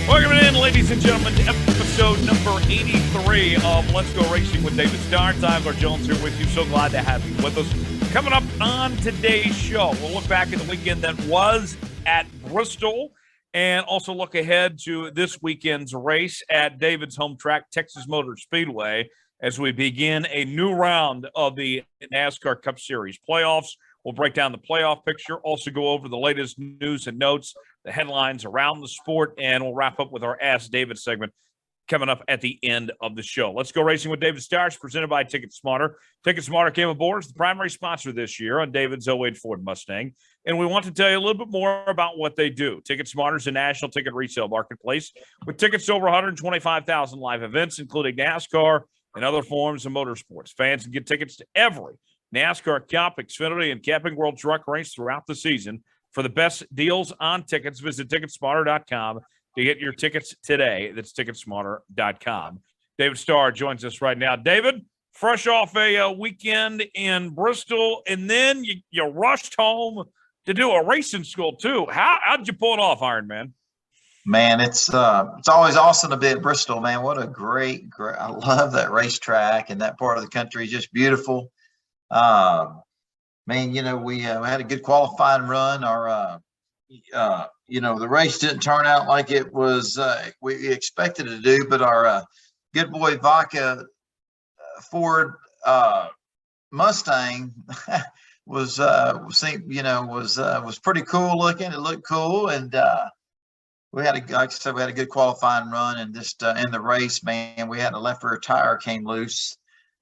Welcome in, ladies and gentlemen, to episode number 83 of Let's Go Racing with David Starr. Tyler Jones here with you. So glad to have you with us. Coming up on today's show, we'll look back at the weekend that was at Bristol and also look ahead to this weekend's race at David's home track, Texas Motor Speedway, as we begin a new round of the NASCAR Cup Series playoffs. We'll break down the playoff picture, also go over the latest news and notes, the headlines around the sport, and we'll wrap up with our Ask David segment coming up at the end of the show. Let's Go Racing with David Starr, presented by TicketSmarter. TicketSmarter came aboard as the primary sponsor this year on David's 08 Ford Mustang, and we want to tell you a little bit more about what they do. TicketSmarter is a national ticket resale marketplace with tickets to over 125,000 live events, including NASCAR and other forms of motorsports. Fans can get tickets to every NASCAR Cup, Xfinity, and Camping World Truck race throughout the season. For the best deals on tickets, visit TicketSmarter.com to get your tickets today. That's TicketSmarter.com. David Starr joins us right now. David, fresh off a weekend in Bristol, and then you rushed home to do a racing school too. How'd you pull it off, Iron Man? Man, it's always awesome to be at Bristol, man. What a great I love that racetrack, and that part of the country is just beautiful. Man, we had a good qualifying run. The race didn't turn out like it was we expected it to do, but our good boy Vaca Ford Mustang was pretty cool looking. It looked cool, and we had a good qualifying run, and just in the race, man, we had a left rear tire came loose,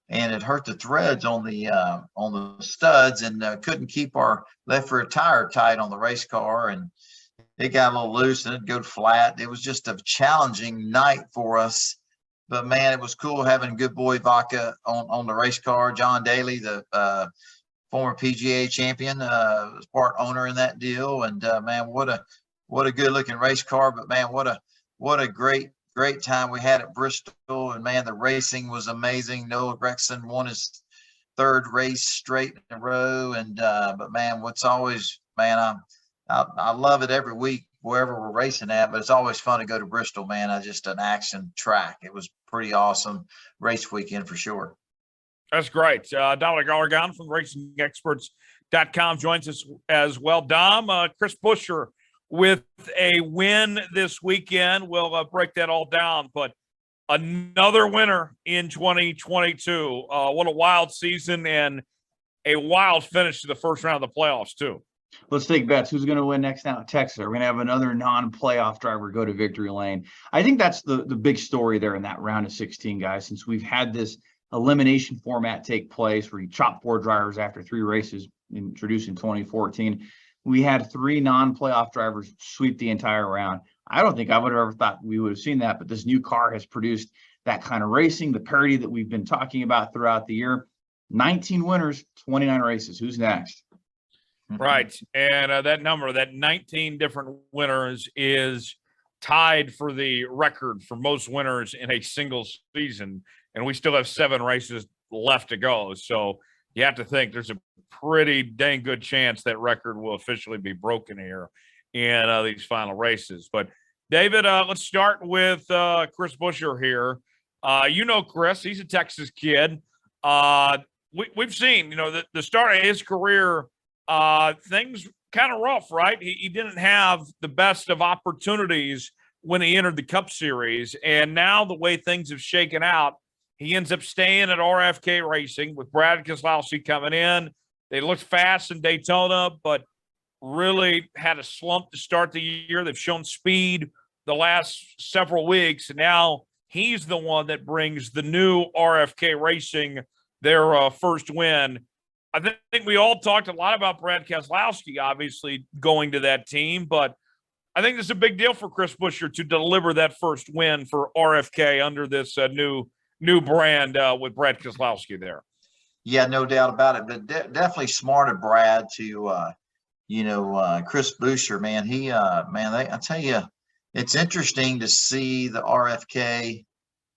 and it hurt the threads on the studs, and couldn't keep our left rear tire tight on the race car, and it got a little loose and it'd go flat. It was just a challenging night for us, but man, it was cool having good boy Vaca on the race car. John Daly, the former PGA champion, was part owner in that deal, and man, what a good looking race car. But man, what a great time we had at Bristol, and man, the racing was amazing. Noah Gragson won his third race straight in a row, and but man, I love it every week wherever we're racing at, but it's always fun to go to Bristol, man. Just an action track. It was pretty awesome race weekend for sure. That's great. Dominic Aragon from RacingExperts.com joins us as well. Dom, Chris Buescher with a win this weekend. We'll break that all down, but another winner in 2022. What a wild season and a wild finish to the first round of the playoffs too. Let's take bets. Who's going to win next now at Texas? We're going to have another non-playoff driver go to victory lane. I think that's the big story there in that round of 16, guys, since we've had this elimination format take place where you chop 4 drivers after 3 races introduced in 2014. We had 3 non-playoff drivers sweep the entire round. I don't think I would have ever thought we would have seen that, but this new car has produced that kind of racing, the parity that we've been talking about throughout the year. 19 winners, 29 races. Who's next? Right. And that number, that 19 different winners, is tied for the record for most winners in a single season. And we still have 7 races left to go. So you have to think there's a pretty dang good chance that record will officially be broken here in these final races. But David, let's start with Chris Buescher here. Chris, he's a Texas kid. We've seen, the start of his career, things kind of rough, right? He didn't have the best of opportunities when he entered the Cup Series. And now the way things have shaken out, he ends up staying at RFK Racing with Brad Keselowski coming in. They looked fast in Daytona, but really had a slump to start the year. They've shown speed the last several weeks, and now he's the one that brings the new RFK Racing their first win. I think we all talked a lot about Brad Keselowski, obviously, going to that team, but I think this is a big deal for Chris Buescher to deliver that first win for RFK under this new brand with Brad Keselowski there. Yeah, no doubt about it. But definitely smart of Brad to, Chris Buescher, man. I tell you, it's interesting to see the RFK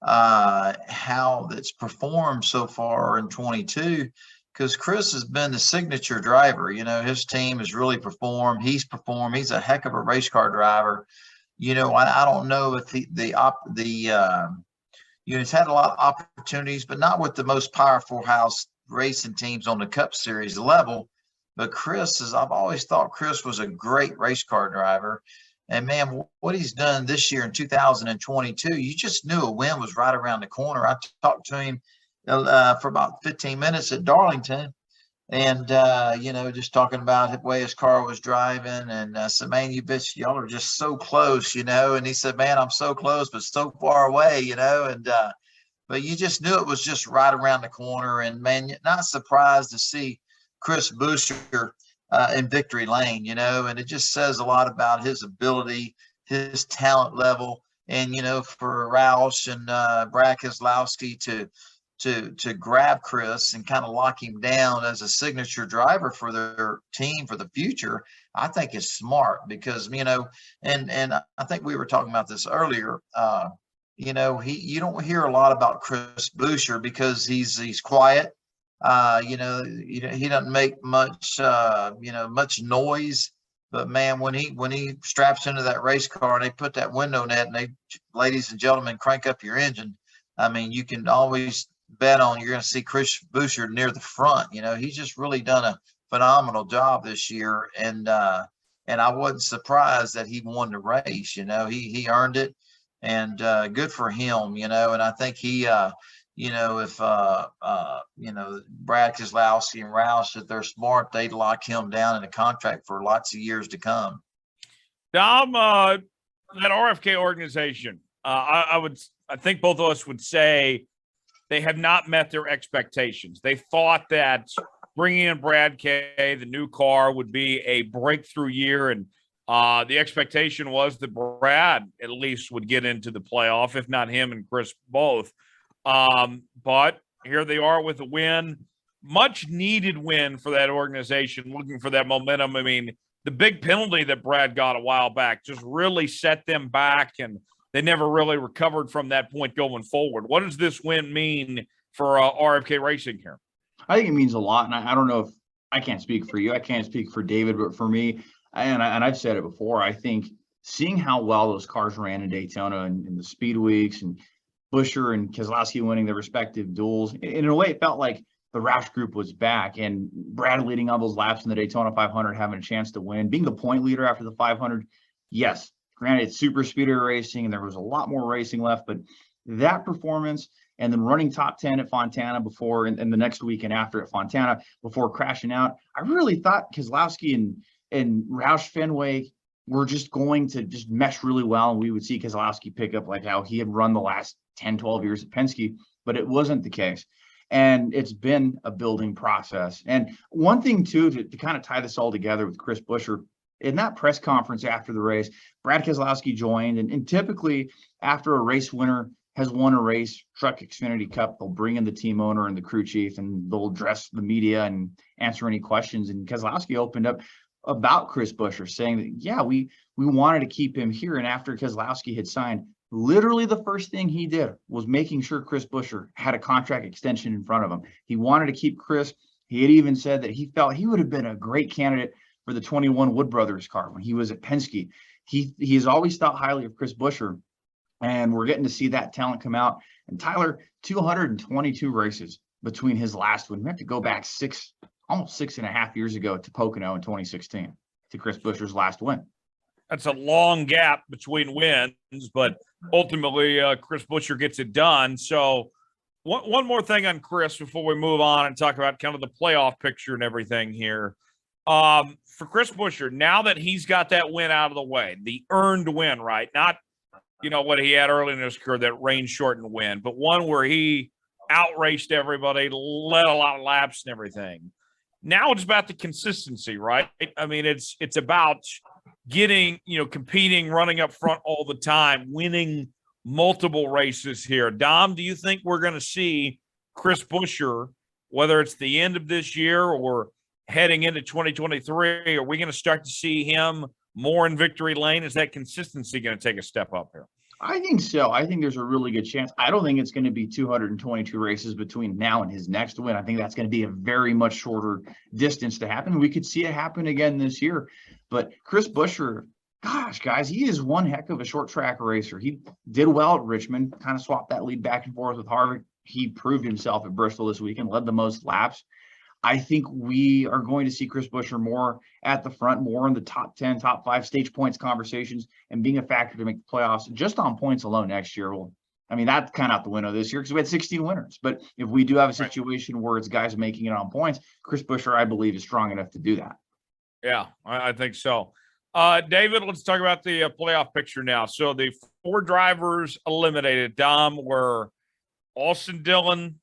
how it's performed so far in 22, because Chris has been the signature driver. You know, his team has really performed. He's performed. He's a heck of a race car driver. You know, I don't know if he's had a lot of opportunities, but not with the most powerful house racing teams on the Cup Series level. But I've always thought Chris was a great race car driver. And man, what he's done this year in 2022, you just knew a win was right around the corner. I talked to him for about 15 minutes at Darlington, and you know, just talking about the way his car was driving, and I said, man, y'all are just so close, you know. And he said, man, I'm so close, but so far away, you know. And but you just knew it was just right around the corner. And man, not surprised to see Chris Buescher in victory lane, you know, and it just says a lot about his ability, his talent level, and, you know, for Roush and Brad Keselowski to grab Chris and kind of lock him down as a signature driver for their team for the future, I think is smart because, you know, and I think we were talking about this earlier, you know, you don't hear a lot about Chris Buescher because he's quiet. You know, he doesn't make much, you know, much noise, but man, when he straps into that race car and they put that window net and they, ladies and gentlemen, crank up your engine, I mean, you can always bet on you're going to see Chris Buescher near the front. You know, he's just really done a phenomenal job this year. And I wasn't surprised that he won the race. You know, he earned it, and good for him, you know. And I think he, you know, if, you know, Brad Keselowski and Roush, if they're smart, they'd lock him down in a contract for lots of years to come. Dom, that RFK organization, I think both of us would say they have not met their expectations. They thought that bringing in Brad K, the new car, would be a breakthrough year, and the expectation was that Brad at least would get into the playoff, if not him and Chris both. But here they are with a win, much needed win for that organization, looking for that momentum. I mean, the big penalty that Brad got a while back just really set them back, and they never really recovered from that point going forward. What does this win mean for RFK Racing here? I think it means a lot. And I don't know if I can't speak for you. I can't speak for David, but for me, and I've said it before, I think seeing how well those cars ran in Daytona and in the speed weeks, and Buescher and Keselowski winning their respective duels, in a way, it felt like the Roush group was back, and Brad leading all those laps in the Daytona 500, having a chance to win, being the point leader after the 500. Yes, granted, it's super speedway racing, and there was a lot more racing left, but that performance, and then running top 10 at Fontana before, and the next weekend after at Fontana before crashing out, I really thought Keselowski and Roush Fenway were just going to just mesh really well, and we would see Keselowski pick up like how he had run the last 10, 12 years at Penske, but it wasn't the case. And it's been a building process. And one thing, too, to kind of tie this all together with Chris Buescher, in that press conference after the race, Brad Keselowski joined, and typically after a race winner has won a race, Truck Xfinity Cup, they'll bring in the team owner and the crew chief, and they'll address the media and answer any questions. And Keselowski opened up about Chris Buescher, saying that, yeah, we wanted to keep him here. And after Keselowski had signed, literally the first thing he did was making sure Chris Buescher had a contract extension in front of him. He wanted to keep Chris. He had even said that he felt he would have been a great candidate for the 21 Wood Brothers car when he was at Penske. He's always thought highly of Chris Buescher, and we're getting to see that talent come out. And Tyler, 222 races between his last one. We have to go back almost 6.5 years ago to Pocono in 2016 to Chris Buescher's last win. That's a long gap between wins, but ultimately Chris Buescher gets it done. So one more thing on Chris before we move on and talk about kind of the playoff picture and everything here. For Chris Buescher, now that he's got that win out of the way, the earned win, right? Not, you know, what he had early in his career, that rain-shortened win, but one where he outraced everybody, led a lot of laps and everything. Now it's about the consistency, right? I mean, it's about getting, you know, competing, running up front all the time, winning multiple races here. Dom, do you think we're going to see Chris Buescher, whether it's the end of this year or heading into 2023, are we going to start to see him more in victory lane? Is that consistency going to take a step up here? I think so. I think there's a really good chance. I don't think it's going to be 222 races between now and his next win. I think that's going to be a very much shorter distance to happen. We could see it happen again this year. But Chris Buescher, gosh, guys, he is one heck of a short track racer. He did well at Richmond, kind of swapped that lead back and forth with Harvick. He proved himself at Bristol this weekend, led the most laps. I think we are going to see Chris Buescher more at the front, more in the top 10, top 5 stage points conversations, and being a factor to make the playoffs just on points alone next year. Well, I mean, that's kind of out the window this year because we had 16 winners. But if we do have a situation where it's guys making it on points, Chris Buescher, I believe, is strong enough to do that. Yeah, I think so. David, let's talk about the playoff picture now. So the 4 drivers eliminated, Dom, were Austin Dillon,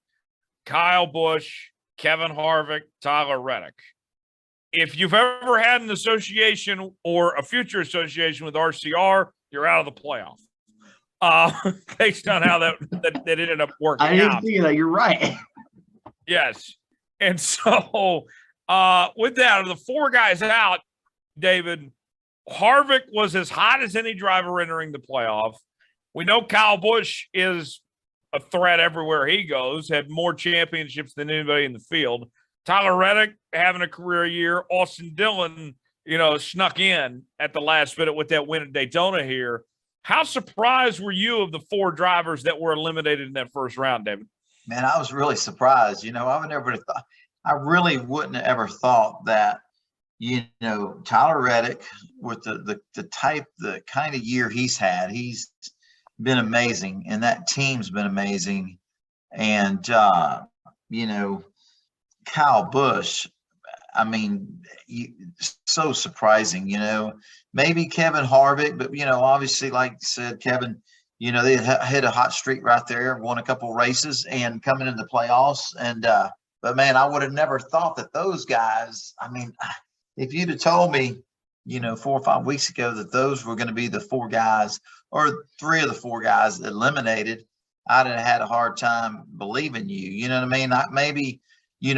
Kyle Busch, Kevin Harvick, Tyler Reddick. If you've ever had an association or a future association with RCR, you're out of the playoff. Based on how that ended up working out. I didn't see that. You're right. Yes. And so with that, of the 4 guys out, David, Harvick was as hot as any driver entering the playoff. We know Kyle Busch is a threat everywhere he goes, had more championships than anybody in the field. Tyler Reddick having a career year. Austin Dillon, snuck in at the last minute with that win at Daytona here. How surprised were you of the 4 drivers that were eliminated in that first round, David? Man, I was really surprised. I really wouldn't have ever thought that, Tyler Reddick, with the kind of year he's had, he's been amazing, and that team's been amazing. And Kyle Busch, I mean, so surprising. Maybe Kevin Harvick, but obviously, like you said, Kevin, they hit a hot streak right there, won a couple races, and coming into the playoffs. And but man, I would have never thought that those guys. I mean, if you'd have told me, 4 or 5 weeks ago that those were going to be the 4 guys, or 3 of the 4 guys eliminated, I'd have had a hard time believing you. You know what I mean? Maybe,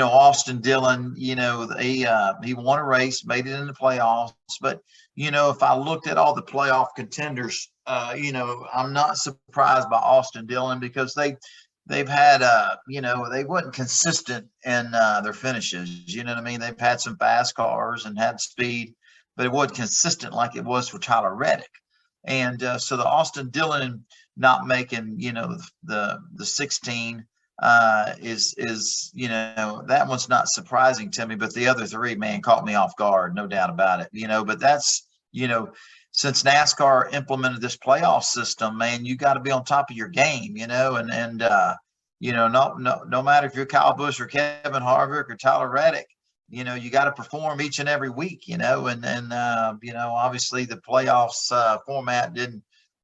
Austin Dillon, he won a race, made it in the playoffs. But, if I looked at all the playoff contenders, I'm not surprised by Austin Dillon because they've had, they wasn't consistent in their finishes. You know what I mean? They've had some fast cars and had speed, but it wasn't consistent like it was for Tyler Reddick. And so the Austin Dillon not making, the 16 is that one's not surprising to me, but the other 3, man, caught me off guard, no doubt about it. But that's, since NASCAR implemented this playoff system, man, you got to be on top of your game, no matter if you're Kyle Busch or Kevin Harvick or Tyler Reddick, you got to perform each and every week, and obviously the playoffs format didn't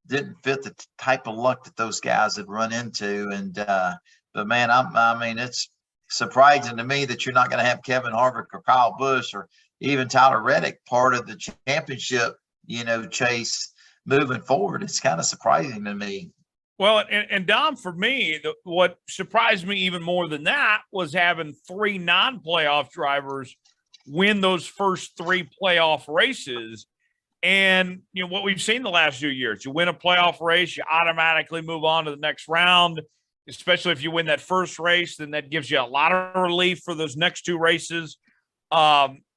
fit the type of luck that those guys had run into. And, but man, it's surprising to me that you're not going to have Kevin Harvick or Kyle Busch or even Tyler Reddick part of the championship, chase moving forward. It's kind of surprising to me. Well, and Dom, for me, what surprised me even more than that was having 3 non-playoff drivers win those first 3 playoff races. And, what we've seen the last few years, you win a playoff race, you automatically move on to the next round, especially if you win that first race, then that gives you a lot of relief for those next 2 races.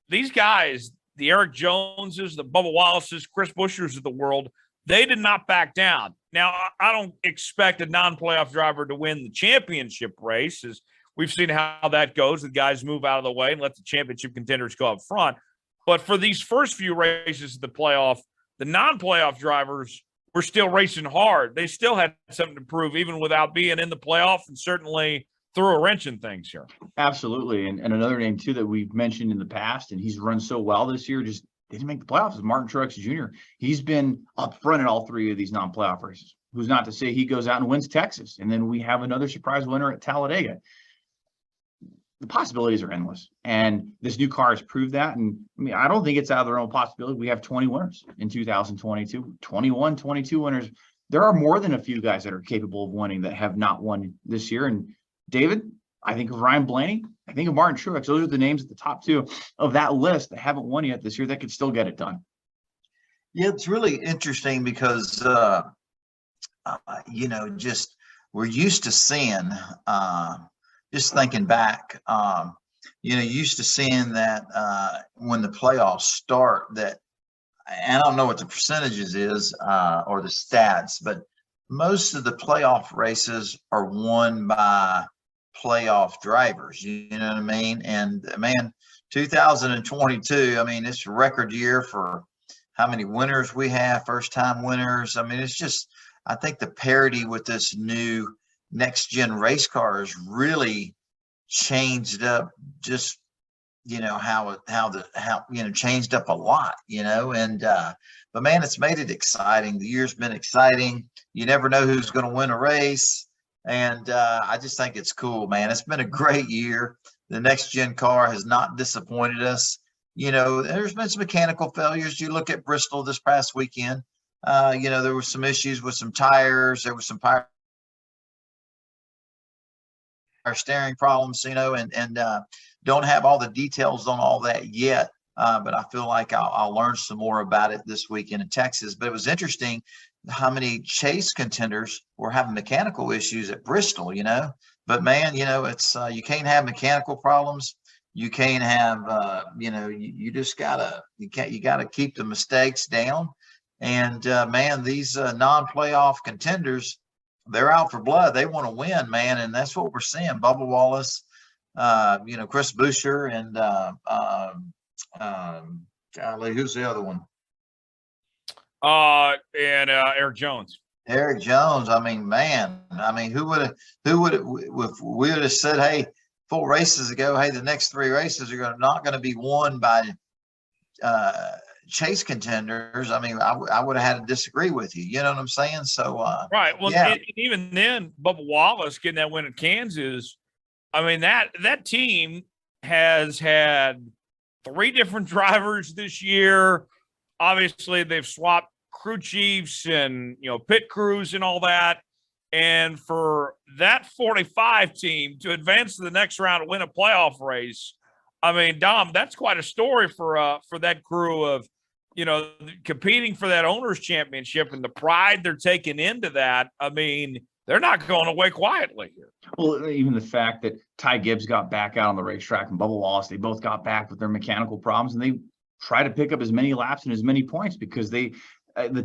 These guys, the Eric Joneses, the Bubba Wallaces, Chris Buschers of the world, they did not back down. Now, I don't expect a non-playoff driver to win the championship race, as we've seen how that goes. The guys move out of the way and let the championship contenders go up front. But for these first few races of the playoff, the non-playoff drivers were still racing hard. They still had something to prove, even without being in the playoff, and certainly threw a wrench in things here. Absolutely. And another name, too, that we've mentioned in the past, and he's run so well this year, just didn't make the playoffs, is Martin Truex Jr. He's been up front in all 3 of these non-playoff races. Who's not to say he goes out and wins Texas, and then we have another surprise winner at Talladega. The possibilities are endless, and this new car has proved that. And I don't think it's out of the realm of possibility. We have 20 winners in 2022, 22 winners. There are more than a few guys that are capable of winning that have not won this year. And David, I think of Ryan Blaney. I think of Martin Truex. Those are the names at the top 2 of that list that haven't won yet this year that could still get it done. Yeah, it's really interesting because, just we're used to seeing, just thinking back, used to seeing that when the playoffs start, that, and I don't know what the percentages is or the stats, but most of the playoff races are won by playoff drivers. You know what I mean? And man, 2022, I mean, it's a record year for how many winners we have, first time winners. I mean, it's just, I think the parity with this new next gen race cars really changed up just, how changed up a lot, and but man, it's made it exciting. The year's been exciting. You never know who's going to win a race. And I just think it's cool, man. It's been a great year. The next gen car has not disappointed us. There's been some mechanical failures. You look at Bristol this past weekend, there were some issues with some tires. There was some power steering problems, and don't have all the details on all that yet. But I feel like I'll learn some more about it this weekend in Texas. But it was interesting how many chase contenders were having mechanical issues at Bristol, But man, it's you can't have mechanical problems. You can't have, you just you gotta keep the mistakes down. And man, these non-playoff contenders, they're out for blood. They want to win, man, and that's what we're seeing. Bubba Wallace, Chris Buescher, and golly, who's the other one? And Eric Jones. Eric Jones. I mean, man. I mean, who would have? If we would have said, hey, 4 races ago, hey, the next 3 races are not going to be won by chase contenders. I mean, I would have had to disagree with you. You know what I'm saying? So right. Well, yeah. And even then, Bubba Wallace getting that win at Kansas. I mean, that team has had 3 different drivers this year. Obviously, they've swapped crew chiefs and pit crews and all that. And for that 45 team to advance to the next round and win a playoff race, I mean, Dom, that's quite a story for that crew of competing for that owners championship and the pride they're taking into that. I mean, they're not going away quietly here. Well, even the fact that Ty Gibbs got back out on the racetrack and Bubba Wallace, they both got back with their mechanical problems, and they try to pick up as many laps and as many points because the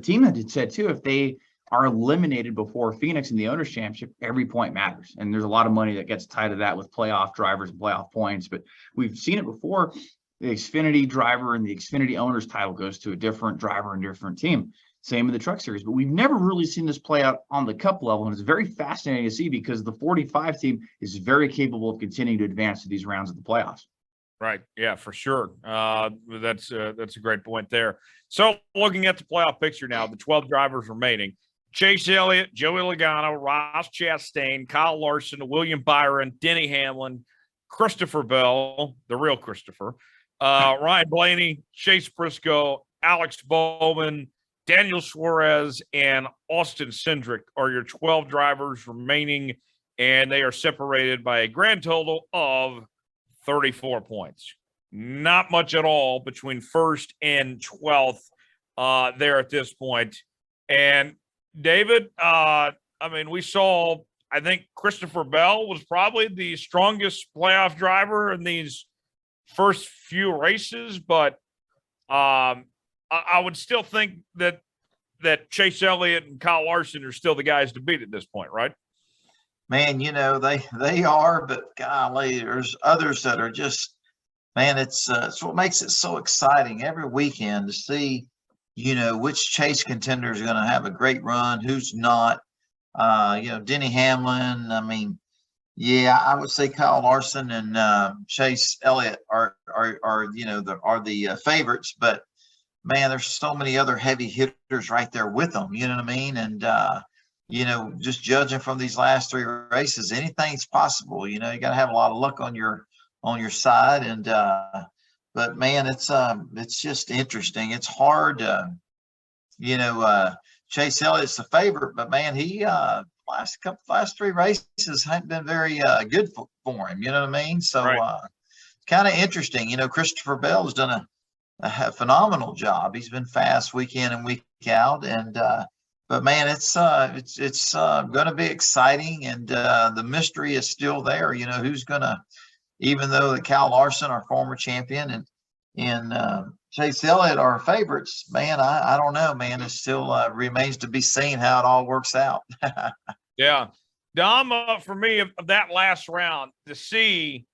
team had said too, if they are eliminated before Phoenix in the owners championship, every point matters. And there's a lot of money that gets tied to that with playoff drivers and playoff points. But we've seen it before. The Xfinity driver and the Xfinity owners title goes to a different driver and different team. Same with the Truck Series. But we've never really seen this play out on the Cup level. And it's very fascinating to see because the 45 team is very capable of continuing to advance to these rounds of the playoffs. Right. Yeah, for sure. That's a great point there. So looking at the playoff picture now, the 12 drivers remaining: Chase Elliott, Joey Logano, Ross Chastain, Kyle Larson, William Byron, Denny Hamlin, Christopher Bell, the real Christopher, Ryan Blaney, Chase Briscoe, Alex Bowman, Daniel Suarez, and Austin Cindric are your 12 drivers remaining, and they are separated by a grand total of 34 points. Not much at all between first and 12th there at this point. And David, I mean, we saw, I think Christopher Bell was probably the strongest playoff driver in these first few races, but I would still think that Chase Elliott and Kyle Larson are still the guys to beat at this point, right? Man, they are, but golly, there's others that are just, man, it's what makes it so exciting every weekend to see, which chase contender is going to have a great run, who's not. Denny Hamlin. I mean, yeah, I would say Kyle Larson and Chase Elliott are the favorites, but man, there's so many other heavy hitters right there with them. You know what I mean? And just judging from these last 3 races, anything's possible. You got to have a lot of luck on your side. And but man, it's just interesting. It's hard to, Chase Elliott's the favorite, but man, he last 3 races haven't been very good for him. You know what I mean? So kind of interesting. Christopher Bell has done a phenomenal job. He's been fast week in and week out, and but man, it's going to be exciting, and the mystery is still there. You know, who's going to, even though the Cal Larson, our former champion, and Chase Elliott are favorites, man, I don't know, man. It still remains to be seen how it all works out. Yeah. Dom, for me, of that last round, to see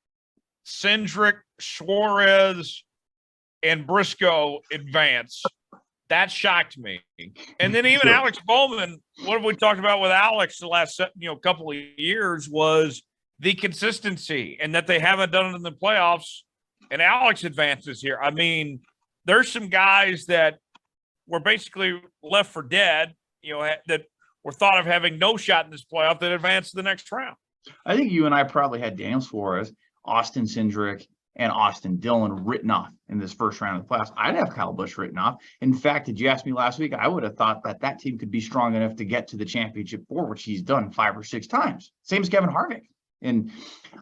Cindric, Suarez, and Briscoe advance, that shocked me. And then even Alex Bowman, what have we talked about with Alex the last couple of years was the consistency, and that they haven't done it in the playoffs. And Alex advances here. I mean, there's some guys that were basically left for dead, that were thought of having no shot in this playoff that advanced to the next round. I think you and I probably had Daniel Suarez, Austin Cindric, and Austin Dillon written off in this first round of the playoffs. I'd have Kyle Busch written off. In fact, did you ask me last week, I would have thought that team could be strong enough to get to the championship four, which he's done 5 or 6 times. Same as Kevin Harvick. And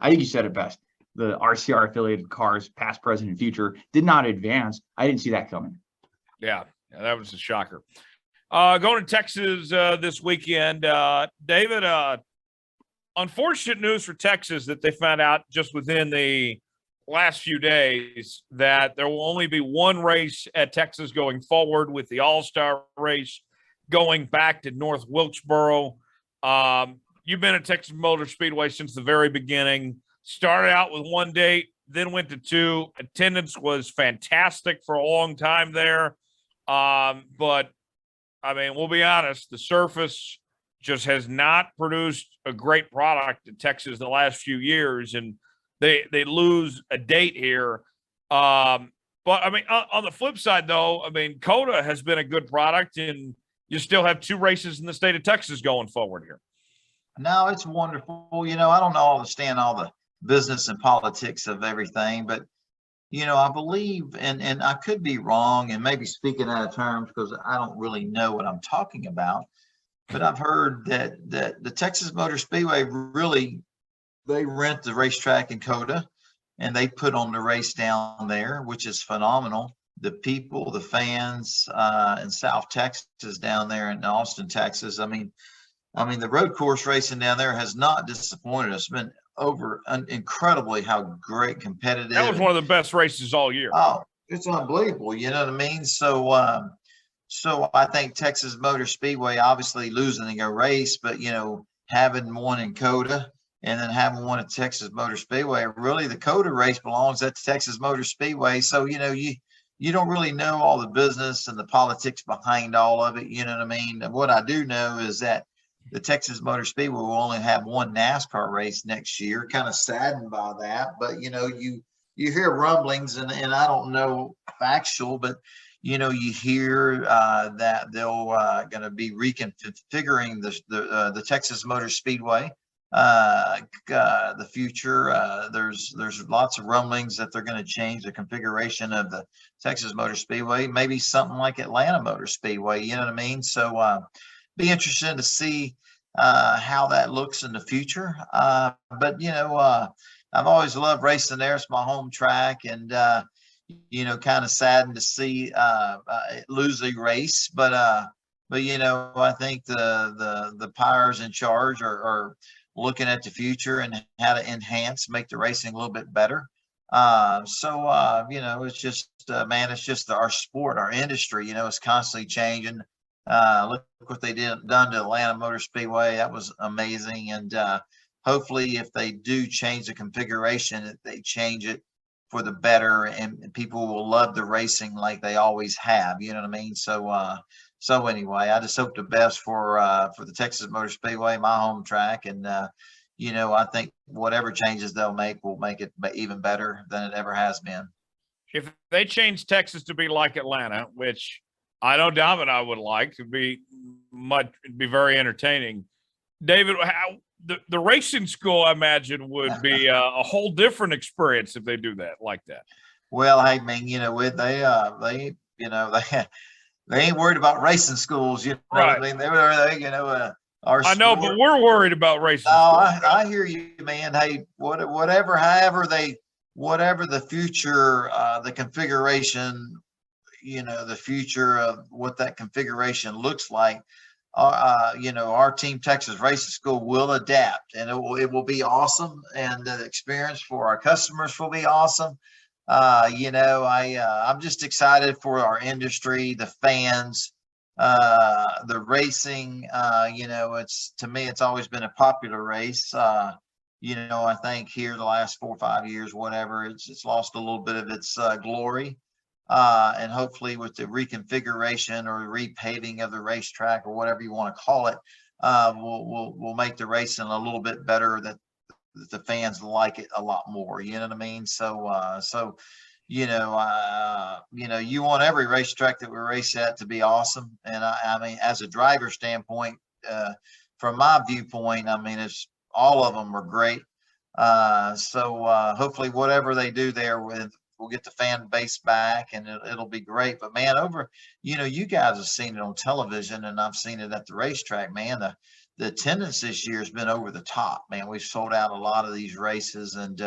I think you said it best. The RCR affiliated cars, past, present, and future, did not advance. I didn't see that coming. Yeah, that was a shocker. Going to Texas this weekend, David, unfortunate news for Texas that they found out just within the last few days that there will only be one race at Texas going forward, with the All-Star race going back to North Wilkesboro. You've been at Texas Motor Speedway since the very beginning. Started out with 1 date, then went to 2. Attendance was fantastic for a long time there. But, I mean, we'll be honest, the surface just has not produced a great product in Texas the last few years, and they lose a date here. But, I mean, on the flip side, though, I mean, COTA has been a good product, and you still have 2 races in the state of Texas going forward here. No, it's wonderful. I don't understand all the business and politics of everything, but I believe, and I could be wrong and maybe speaking out of terms because I don't really know what I'm talking about, but I've heard that the Texas Motor Speedway they rent the racetrack in COTA and they put on the race down there, which is phenomenal. The people, the fans in South Texas down there in Austin, Texas, I mean, the road course racing down there has not disappointed us. It's been incredibly how great competitive. That was one of the best races all year. Oh, it's unbelievable. You know what I mean? So I think Texas Motor Speedway obviously losing a race, but having one in COTA and then having one at Texas Motor Speedway, really the COTA race belongs at the Texas Motor Speedway. So you don't really know all the business and the politics behind all of it. You know what I mean? And what I do know is that the Texas Motor Speedway will only have one NASCAR race next year. Kind of saddened by that, but you hear rumblings, and I don't know factual, but you hear that they'll going to be reconfiguring the Texas Motor Speedway, the future. There's lots of rumblings that they're going to change the configuration of the Texas Motor Speedway, maybe something like Atlanta Motor Speedway. You know what I mean? So be interesting to see how that looks in the future. But I've always loved racing there. It's my home track, and kind of saddened to see it lose a race. But I think the powers in charge are looking at the future and how to make the racing a little bit better. It's just man, it's just our sport, our industry. It's constantly changing. Look what they done to Atlanta Motor Speedway. That was amazing. And hopefully if they do change the configuration, that they change it for the better, and people will love the racing like they always have. You know what I mean? So anyway, I just hope the best for the Texas Motor Speedway, my home track. And I think whatever changes they'll make will make it even better than it ever has been. If they change Texas to be like Atlanta, which I know Dom and I would like to be, it'd be very entertaining. David, how the racing school, I imagine, would be a whole different experience if they do that like that. Well, hey, man, they ain't worried about racing schools. You know right. what I mean? I know, but we're worried about racing. Oh, I hear you, man. Hey, whatever the future, the configuration, the future of what that configuration looks like, our team, Texas Racing School, will adapt, and it will be awesome, and the experience for our customers will be awesome. I'm just excited for our industry, the fans, the racing. To me, it's always been a popular race. I think here the last 4 or 5 years, whatever, it's lost a little bit of its glory. And hopefully with the reconfiguration or repaving of the racetrack or whatever you want to call it, we'll make the racing a little bit better, that the fans like it a lot more. You know what I mean? So you want every racetrack that we race at to be awesome. And I mean, as a driver standpoint, from my viewpoint, I mean, it's all of them are great. Hopefully whatever they do there we'll get the fan base back, and it'll be great. But man, you guys have seen it on television, and I've seen it at the racetrack, man. The attendance this year has been over the top, man. We've sold out a lot of these races, and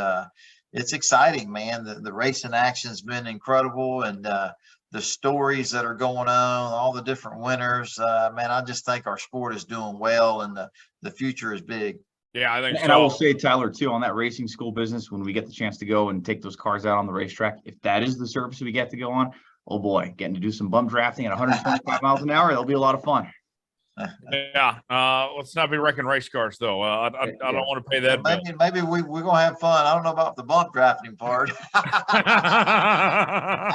it's exciting, man. The racing action's been incredible, and the stories that are going on, all the different winners, man, I just think our sport is doing well, and the future is big. Yeah, I think so. And I will say, Tyler, too, on that racing school business, when we get the chance to go and take those cars out on the racetrack, if that is the surface we get to go on, oh boy, getting to do some bump drafting at 125 miles an hour, that'll be a lot of fun. Yeah, let's not be wrecking race cars, though. I don't want to pay that bill. Maybe we're gonna have fun. I don't know about the bump drafting part. I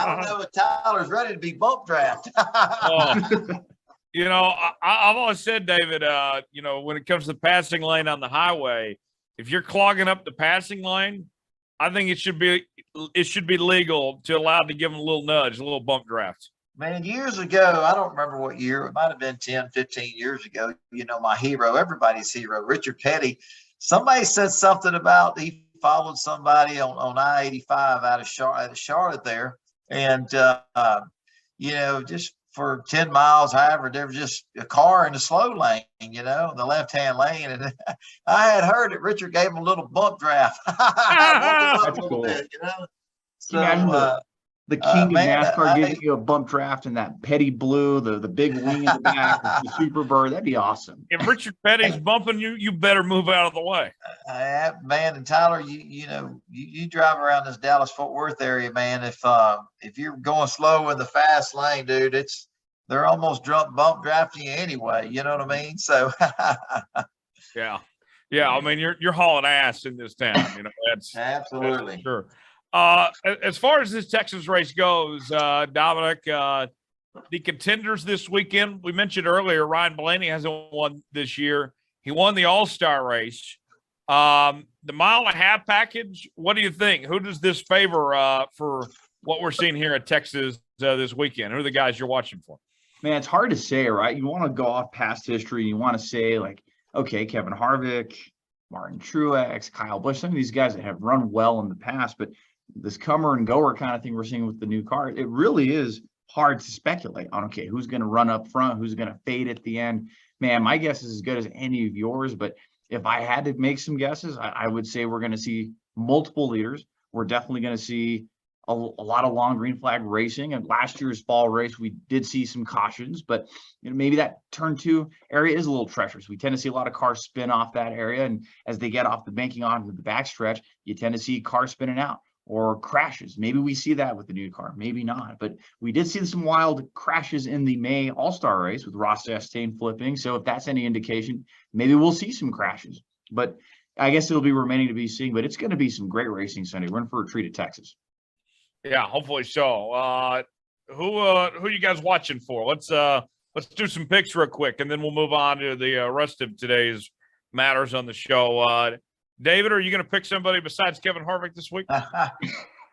don't know if Tyler's ready to be bump drafted. I've always said, David, when it comes to the passing lane on the highway, if you're clogging up the passing lane, I think it should be legal to allow to give them a little nudge, a little bump draft. Man, years ago, I don't remember what year, it might have been 10, 15 years ago, my hero, everybody's hero, Richard Petty, somebody said something about he followed somebody on I-85 out of Charlotte there. And, just for 10 miles, however, there was just a car in the slow lane, the left-hand lane. And I had heard that Richard gave him a little bump draft. That's cool. So, the king of NASCAR giving you a bump draft in that Petty blue, the big wing in the back, the Super Bird. That'd be awesome. If Richard Petty's bumping you, you better move out of the way. Man, and Tyler, you drive around this Dallas-Fort Worth area, man. If you're going slow in the fast lane, dude, they're almost bump drafting you anyway. You know what I mean? So yeah. I mean, you're hauling ass in this town. That's absolutely that's sure. As far as this Texas race goes, Dominic, the contenders this weekend, we mentioned earlier, Ryan Blaney hasn't won this year. He won the All-Star race. The mile and a half package, what do you think? Who does this favor for what we're seeing here at Texas this weekend? Who are the guys you're watching for? Man, it's hard to say, right? You want to go off past history. You want to say, like, okay, Kevin Harvick, Martin Truex, Kyle Busch, some of these guys that have run well in the past, but this comer and goer kind of thing we're seeing with the new car, it really is hard to speculate on, okay, who's going to run up front, who's going to fade at the end. Man, my guess is as good as any of yours, but if I had to make some guesses, I would say we're going to see multiple leaders. We're definitely going to see a lot of long green flag racing. And last year's fall race, we did see some cautions, but maybe that turn two area is a little treacherous. We tend to see a lot of cars spin off that area. And as they get off the banking onto the backstretch, you tend to see cars spinning out or crashes. Maybe we see that with the new car, maybe not. But we did see some wild crashes in the May All-Star race with Ross Chastain flipping. So if that's any indication, maybe we'll see some crashes. But I guess it'll be remaining to be seen. But it's going to be some great racing Sunday. We're in for a treat at Texas. Yeah, hopefully so. Who you guys watching for? Let's do some picks real quick, and then we'll move on to the rest of today's matters on the show. David, are you going to pick somebody besides Kevin Harvick this week?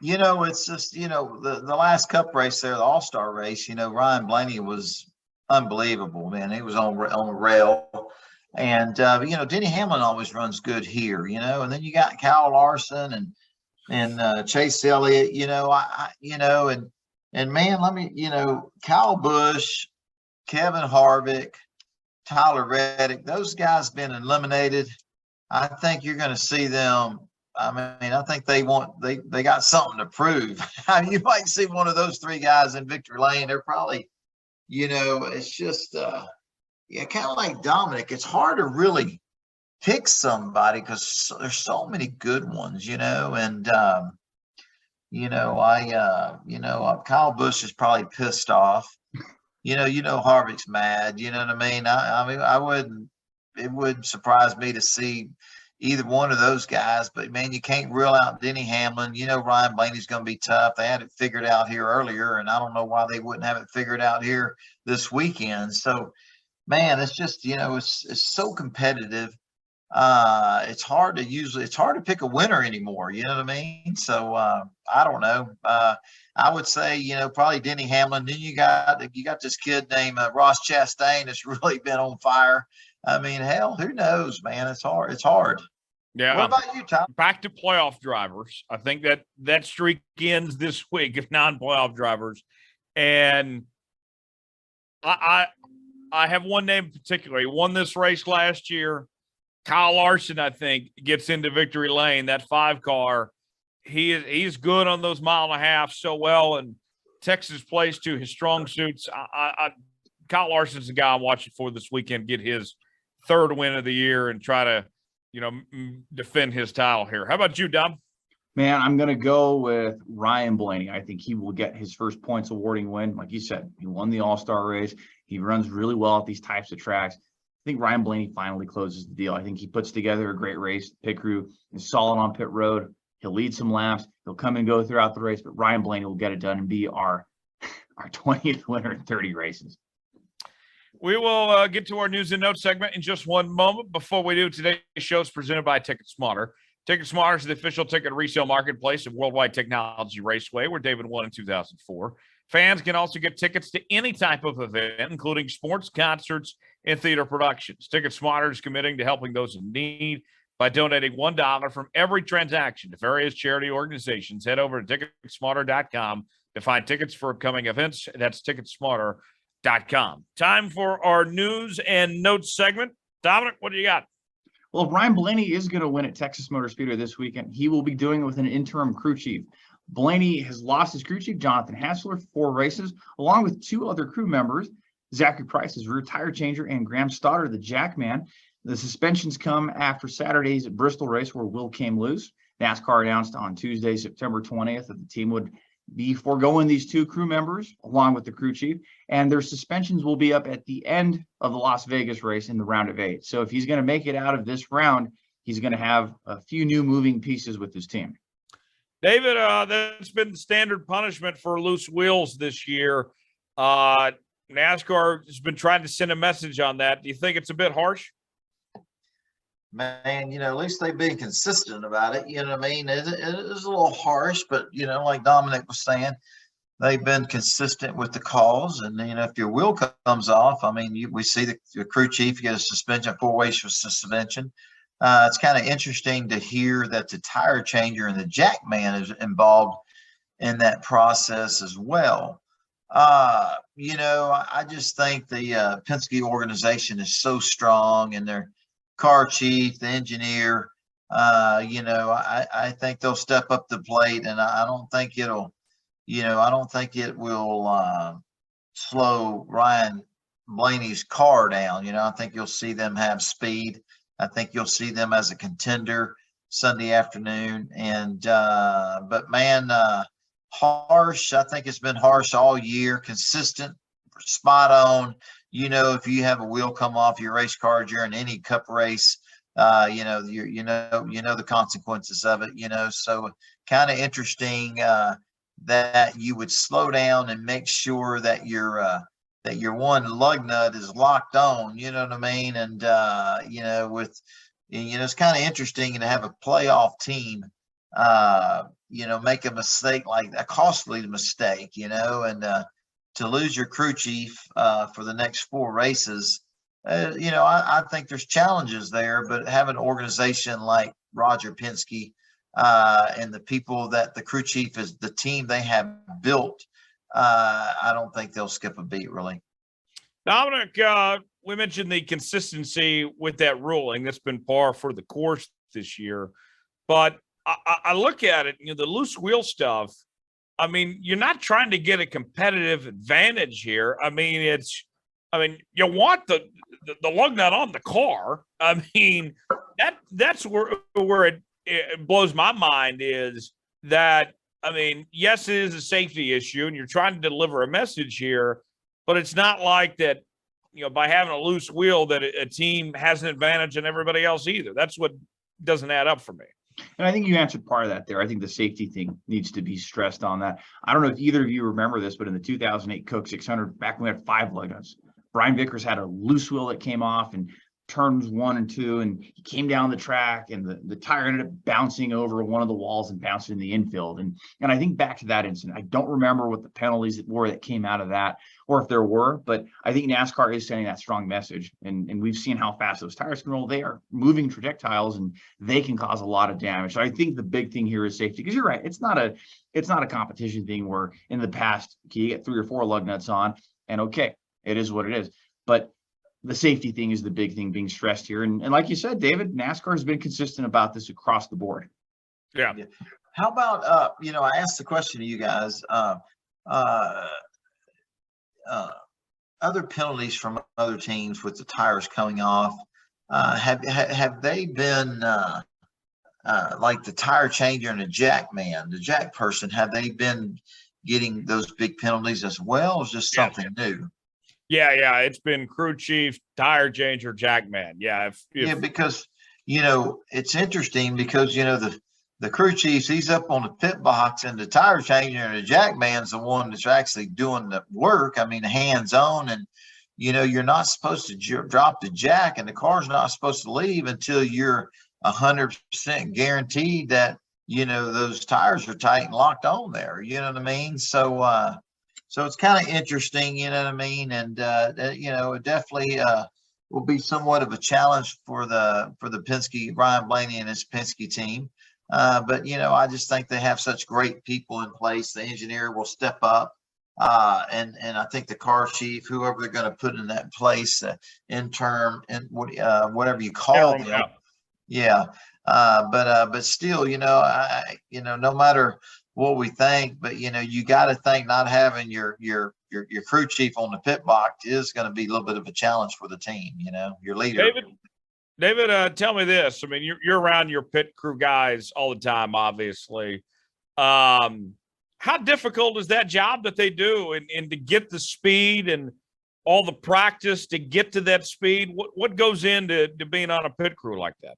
It's just, the last Cup race there, the All-Star race, Ryan Blaney was unbelievable, man. He was on a rail. And, Denny Hamlin always runs good here, and then you got Kyle Larson and Chase Elliott, and man, Kyle Busch, Kevin Harvick, Tyler Reddick, those guys been eliminated. I think you're going to see them. I mean, I think they got something to prove. You might see one of those three guys in victory lane. They're probably, it's just, yeah, kind of like Dominic, it's hard to really pick somebody because there's so many good ones, and Kyle Busch is probably pissed off. Harvick's mad. You know what I mean? I mean, it wouldn't surprise me to see either one of those guys, but man, you can't rule out Denny Hamlin. Ryan Blaney's going to be tough. They had it figured out here earlier, and I don't know why they wouldn't have it figured out here this weekend. So, man, it's just, it's so competitive. It's hard to pick a winner anymore. You know what I mean? So, I don't know. I would say, probably Denny Hamlin. Then you got this kid named Ross Chastain that's really been on fire. I mean, hell, who knows, man? It's hard. It's hard. Yeah. What about you, Tom? Back to playoff drivers. I think that streak ends this week of non-playoff drivers. And I have one name in particular. He won this race last year. Kyle Larson, I think, gets into victory lane. That 5 car. He's good on those mile and a half so well, and Texas plays to his strong suits. Kyle Larson's the guy I'm watching for this weekend. Get his 3rd win of the year and try to, defend his title here. How about you, Dom? Man, I'm going to go with Ryan Blaney. I think he will get his first points awarding win. Like you said, he won the All-Star race. He runs really well at these types of tracks. I think Ryan Blaney finally closes the deal. I think he puts together a great race. Pit crew is solid on pit road. He'll lead some laps. He'll come and go throughout the race, but Ryan Blaney will get it done and be our 20th winner in 30 races. We will get to our news and notes segment in just one moment. Before we do, today's show is presented by TicketSmarter. TicketSmarter is the official ticket resale marketplace of Worldwide Technology Raceway, where David won in 2004. Fans can also get tickets to any type of event, including sports, concerts, and theater productions. TicketSmarter is committing to helping those in need by donating $1 from every transaction to various charity organizations. Head over to TicketSmarter.com to find tickets for upcoming events. That's TicketSmarter.com. Time for our news and notes segment. Dominic, what do you got? Well, if Ryan Blaney is going to win at Texas Motor Speedway this weekend, he will be doing it with an interim crew chief. Blaney has lost his crew chief, Jonathan Hassler, 4 races, along with 2 other crew members, Zachary Price, his rear tire changer, and Graham Stoddard, the jackman. The suspensions come after Saturday's Bristol race where Will came loose. NASCAR announced on Tuesday, September 20th, that the team would be foregoing these 2 crew members along with the crew chief, and their suspensions will be up at the end of the Las Vegas race in the round of 8. So if he's going to make it out of this round, he's going to have a few new moving pieces with his team. David, that's been the standard punishment for loose wheels this year. NASCAR has been trying to send a message on that. Do you think it's a bit harsh? Man, at least they've been consistent about it. You know what I mean? It is a little harsh, but, like Dominic was saying, they've been consistent with the calls. And, if your wheel comes off, I mean, we see the crew chief get a suspension, 4 ways for suspension. It's kind of interesting to hear that the tire changer and the jack man is involved in that process as well. I just think the Penske organization is so strong, and their car chief, the engineer, I think they'll step up the plate, and I don't think it will slow Ryan Blaney's car down. I think you'll see them have speed. I think you'll see them as a contender Sunday afternoon. And but man, harsh. I think it's been harsh all year. Consistent, spot on. If you have a wheel come off your race car during any cup race, the consequences of it. So kind of interesting that you would slow down and make sure that your one lug nut is locked on. You know what I mean? And it's kind of interesting to have a playoff team, make a mistake like a costly mistake, and to lose your crew chief for the next 4 races, I think there's challenges there, but have an organization like Roger Penske and the people that the crew chief is, the team they have built, I don't think they'll skip a beat, really. Dominic, we mentioned the consistency with that ruling. That's been par for the course this year. But I look at it, the loose wheel stuff. I mean, you're not trying to get a competitive advantage here. I mean, it's I mean, you want the lug nut on the car. I mean, that's where it blows my mind is that, I mean, yes, it is a safety issue and you're trying to deliver a message here, but it's not like that, by having a loose wheel that a team has an advantage than everybody else either. That's what doesn't add up for me. And I think you answered part of that there. I think the safety thing needs to be stressed on that. I don't know if either of you remember this, but in the 2008 Coke 600, back when we had 5 lug nuts, Brian Vickers had a loose wheel that came off and turns 1 and 2, and he came down the track, and the tire ended up bouncing over one of the walls and bounced in the infield. And I think back to that incident, I don't remember what the penalties were that came out of that, or if there were, but I think NASCAR is sending that strong message. And we've seen how fast those tires can roll. They are moving projectiles, and they can cause a lot of damage. So I think the big thing here is safety, because you're right, it's not a competition thing where in the past you get 3 or 4 lug nuts on, and okay, it is what it is. But the safety thing is the big thing being stressed here. And like you said, David, NASCAR has been consistent about this across the board. Yeah. How about, I asked the question to you guys, other penalties from other teams with the tires coming off. Have they been, like the tire changer and the jack person, have they been getting those big penalties as well? Or is this something new? Yeah. It's been crew chief, tire changer, jackman. Yeah. Because, it's interesting because, the crew chief, he's up on the pit box, and the tire changer and the jackman's the one that's actually doing the work. I mean, hands on, and, you're not supposed to drop the jack, and the car's not supposed to leave until you're 100% guaranteed that, those tires are tight and locked on there. You know what I mean? So it's kind of interesting, you know what I mean? And, it definitely will be somewhat of a challenge for the Penske, Ryan Blaney and his Penske team. But, I just think they have such great people in place. The engineer will step up. And I think the car chief, whoever they're going to put in that place, intern, and whatever you call them. Yeah. But still, no matter what we think, but you got to think not having your crew chief on the pit box is going to be a little bit of a challenge for the team. Your leader. David, tell me this. I mean, you're around your pit crew guys all the time, obviously. How difficult is that job that they do, and to get the speed and all the practice to get to that speed? What goes into being on a pit crew like that?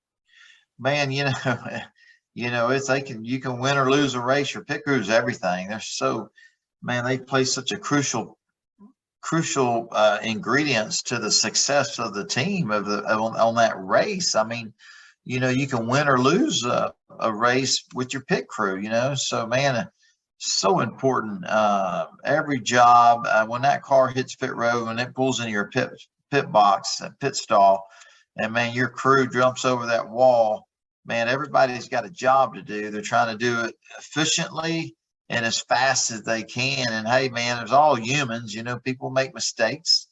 Man, it's you can win or lose a race. Your pit crew is everything. They play such a crucial ingredients to the success of the team on that race. I mean, you can win or lose a race with your pit crew. So man, so important. Every job when that car hits pit road, when it pulls into your pit box, pit stall, and man, your crew jumps over that wall. Man, everybody's got a job to do. They're trying to do it efficiently and as fast as they can. And hey, man, there's all humans, people make mistakes.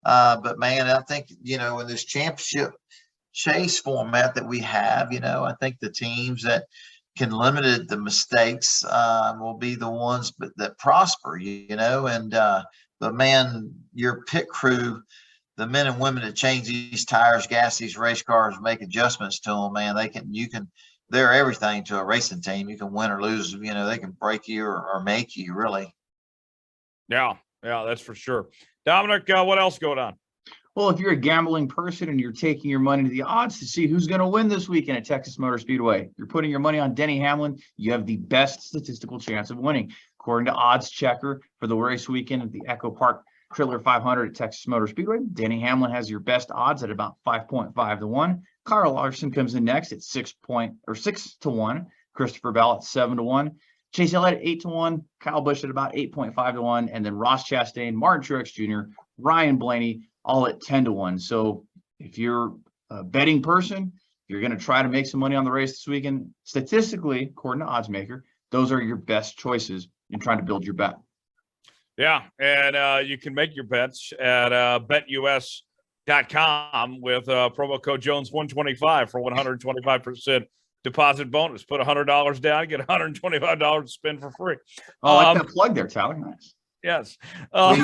But man, I think, in this championship chase format that we have, I think the teams that can limit the mistakes will be the ones that prosper, but man, your pit crew, the men and women that change these tires, gas these race cars, make adjustments to them, man, they're everything to a racing team. You can win or lose, they can break you or make you, really. Yeah, that's for sure. Dominic, what else going on? Well, if you're a gambling person and you're taking your money to the odds to see who's going to win this weekend at Texas Motor Speedway, you're putting your money on Denny Hamlin, you have the best statistical chance of winning. According to Odds Checker for the race weekend at the Echo Park Trailer 500 at Texas Motor Speedway, Denny Hamlin has your best odds at about 5.5 to 1. Kyle Larson comes in next at 6 to 1. Christopher Bell at 7 to 1. Chase Elliott at 8 to 1. Kyle Busch at about 8.5 to 1. And then Ross Chastain, Martin Truex Jr., Ryan Blaney, all at 10 to 1. So if you're a betting person, you're going to try to make some money on the race this weekend, statistically, according to Oddsmaker, those are your best choices in trying to build your bet. Yeah, and you can make your bets at betus.com with promo code Jones125 for 125% deposit bonus. Put $100 down, get $125 to spend for free. Oh, I like that plug there, Tyler. Nice. Yes.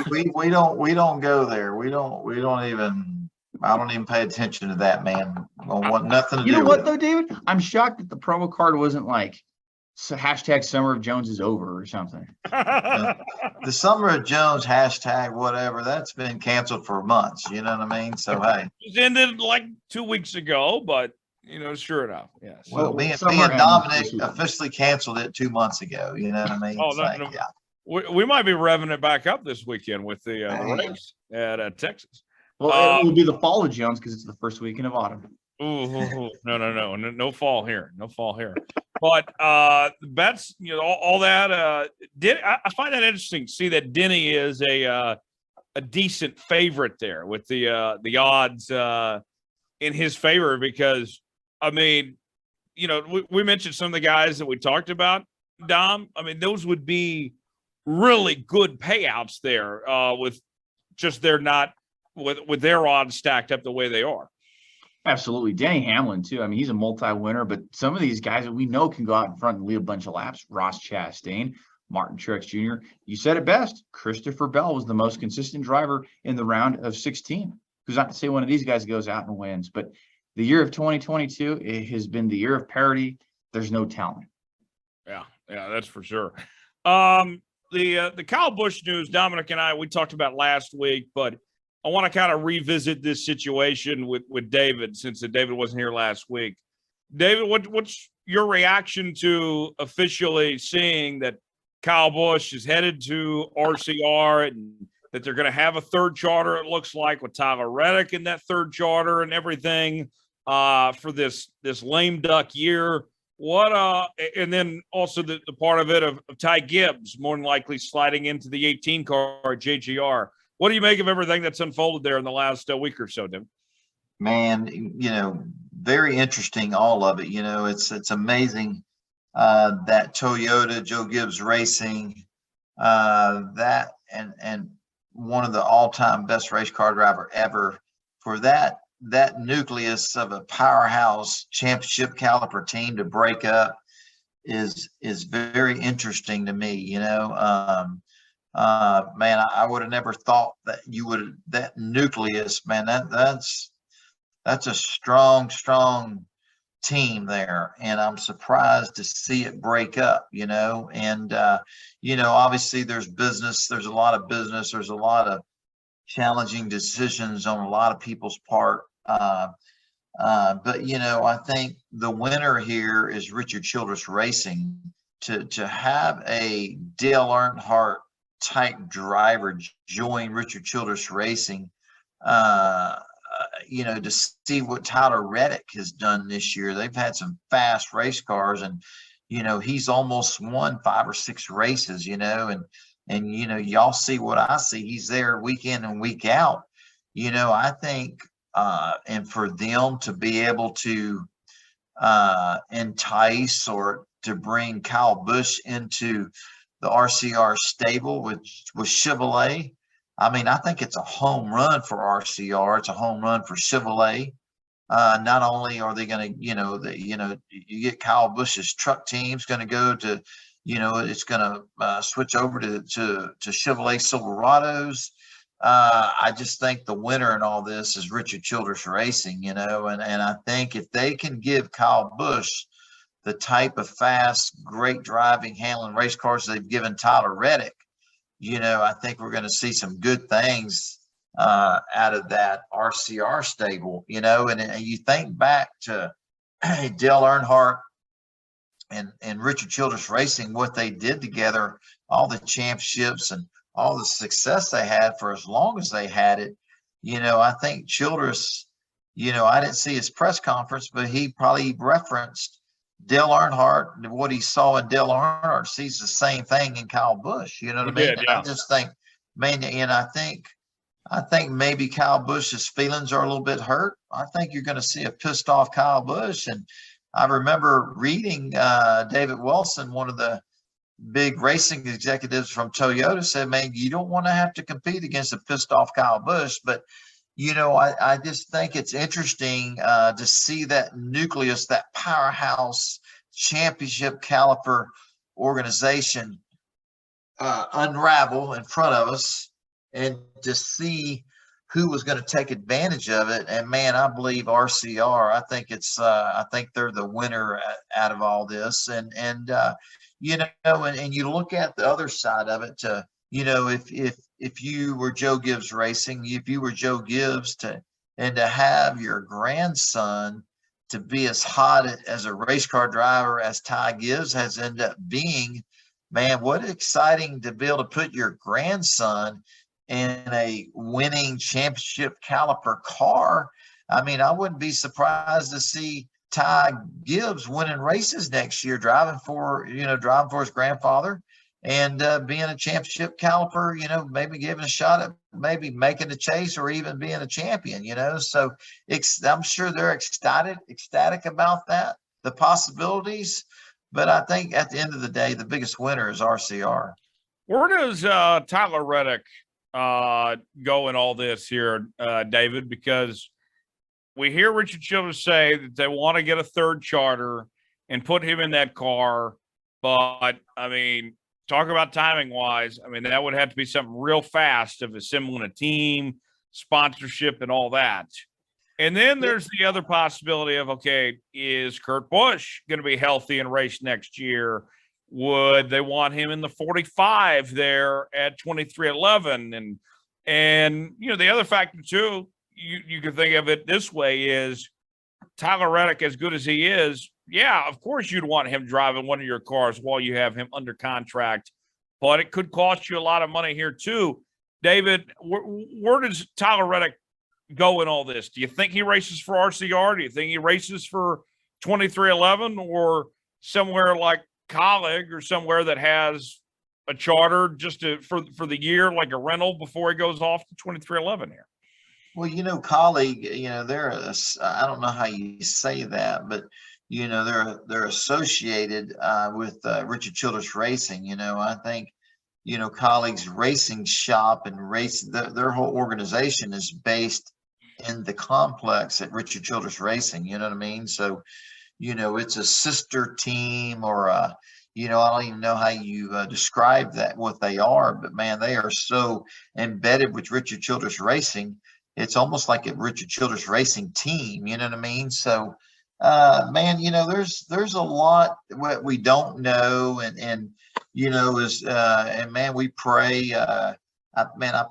We don't go there. We don't even. I don't even pay attention to that, man. I don't want nothing to You do know with what though, David? I'm shocked that the promo card wasn't like hashtag Summer of Jones is over or something. The Summer of Jones hashtag whatever that's been canceled for months. You know what I mean? So hey, it ended like 2 weeks ago, but sure enough, yes. well, me summer and ends Dominic this week. officially canceled it 2 months ago. You know what I mean? Oh, It's like, no. yeah. We might be revving it back up this weekend with the Man. race at Texas. Well, it will be the fall of Jones because it's the first weekend of autumn. No fall here. No fall here. But the bets, all that. I find that interesting to see that Denny is a decent favorite there with the odds in his favor because, I mean, we mentioned some of the guys that we talked about, Dom. I mean, those would be really good payouts there with just they're not with their odds stacked up the way they are. Absolutely. Denny Hamlin, too. I mean, he's a multi-winner, but some of these guys that we know can go out in front and lead a bunch of laps. Ross Chastain, Martin Truex Jr. You said it best. Christopher Bell was the most consistent driver in the round of 16. Who's not to say one of these guys goes out and wins, but the year of 2022, it has been the year of parity. There's no talent. Yeah, that's for sure. The Kyle Busch news, Dominic and I, we talked about last week, but I want to kind of revisit this situation with David since David wasn't here last week. David, what's your reaction to officially seeing that Kyle Busch is headed to RCR and that they're going to have a third charter, it looks like, with Tyler Reddick in that third charter and everything for this lame duck year? And then also the part of it of Ty Gibbs more than likely sliding into the 18 car JGR. What do you make of everything that's unfolded there in the last week or so, Tim? Man, very interesting, all of it. It's amazing that Toyota, Joe Gibbs Racing, that and one of the all-time best race car driver ever, for that nucleus of a powerhouse championship caliber team to break up is very interesting to me. Man, I would have never thought that that nucleus, man, that's a strong team there. And I'm surprised to see it break up, and, obviously there's business, there's a lot of business, there's a lot of challenging decisions on a lot of people's part. But, I think the winner here is Richard Childress Racing to have a Dale Earnhardt type driver join Richard Childress Racing, to see what Tyler Reddick has done this year. They've had some fast race cars, and he's almost won 5 or 6 races, and y'all see what I see. He's there week in and week out. I think and for them to be able to entice or to bring Kyle Busch into the RCR stable with Chevrolet, I mean, I think it's a home run for RCR. It's a home run for Chevrolet. Not only are they going to, you get Kyle Busch's truck team's going to go to, it's going to switch over to Chevrolet Silverados. I just think the winner in all this is Richard Childress Racing, and I think if they can give Kyle Busch the type of fast, great driving, handling race cars they've given Tyler Reddick, I think we're going to see some good things out of that RCR stable, and you think back to Dale Earnhardt and Richard Childress Racing, what they did together, all the championships and all the success they had for as long as they had it. I think Childress, I didn't see his press conference, but he probably referenced Dale Earnhardt, and what he saw in Dale Earnhardt sees the same thing in Kyle Busch. You know what I mean? Did, yeah. I just think, man, and I think maybe Kyle Busch's feelings are a little bit hurt. I think you're going to see a pissed off Kyle Busch. And I remember reading David Wilson, one of the big racing executives from Toyota, said, man, you don't want to have to compete against a pissed off Kyle Busch. But I just think it's interesting to see that nucleus, that powerhouse championship caliber organization unravel in front of us and to see who was going to take advantage of it. And man, I believe RCR. I think they're the winner out of all this. And you look at the other side of it. If you were Joe Gibbs Racing, if you were Joe Gibbs to have your grandson to be as hot as a race car driver as Ty Gibbs has ended up being, man, what exciting to be able to put your grandson in a winning championship caliper car. I mean, I wouldn't be surprised to see Ty Gibbs winning races next year, driving for his grandfather and being a championship caliper, maybe giving a shot at maybe making the chase or even being a champion, So I'm sure they're ecstatic about that, the possibilities. But I think at the end of the day, the biggest winner is RCR. Where does Tyler Reddick go in all this here, David? Because we hear Richard Childress say that they want to get a third charter and put him in that car. But, I mean, talk about timing-wise. I mean, that would have to be something real fast of assembling a team, sponsorship, and all that. And then there's the other possibility of, okay, is Kurt Busch going to be healthy and race next year? Would they want him in the 45 there at 2311? And the other factor too, you can think of it this way, is Tyler Reddick, as good as he is, yeah, of course you'd want him driving one of your cars while you have him under contract, but it could cost you a lot of money here too. David, where does Tyler Reddick go in all this? Do you think he races for RCR? Do you think he races for 2311 or somewhere like Colleague or somewhere that has a charter just for the year, like a rental before he goes off to 2311 here? Well, Colleague, I don't know how you say that, but they're associated with Richard Childress Racing. I think Colleague's racing shop and their whole organization is based in the complex at Richard Childress Racing. You know what I mean? So it's a sister team or I don't even know how you describe that, what they are, but man, they are so embedded with Richard Childress Racing. It's almost like a Richard Childress Racing team. You know what I mean? So, man, there's a lot what we don't know and man, we pray, I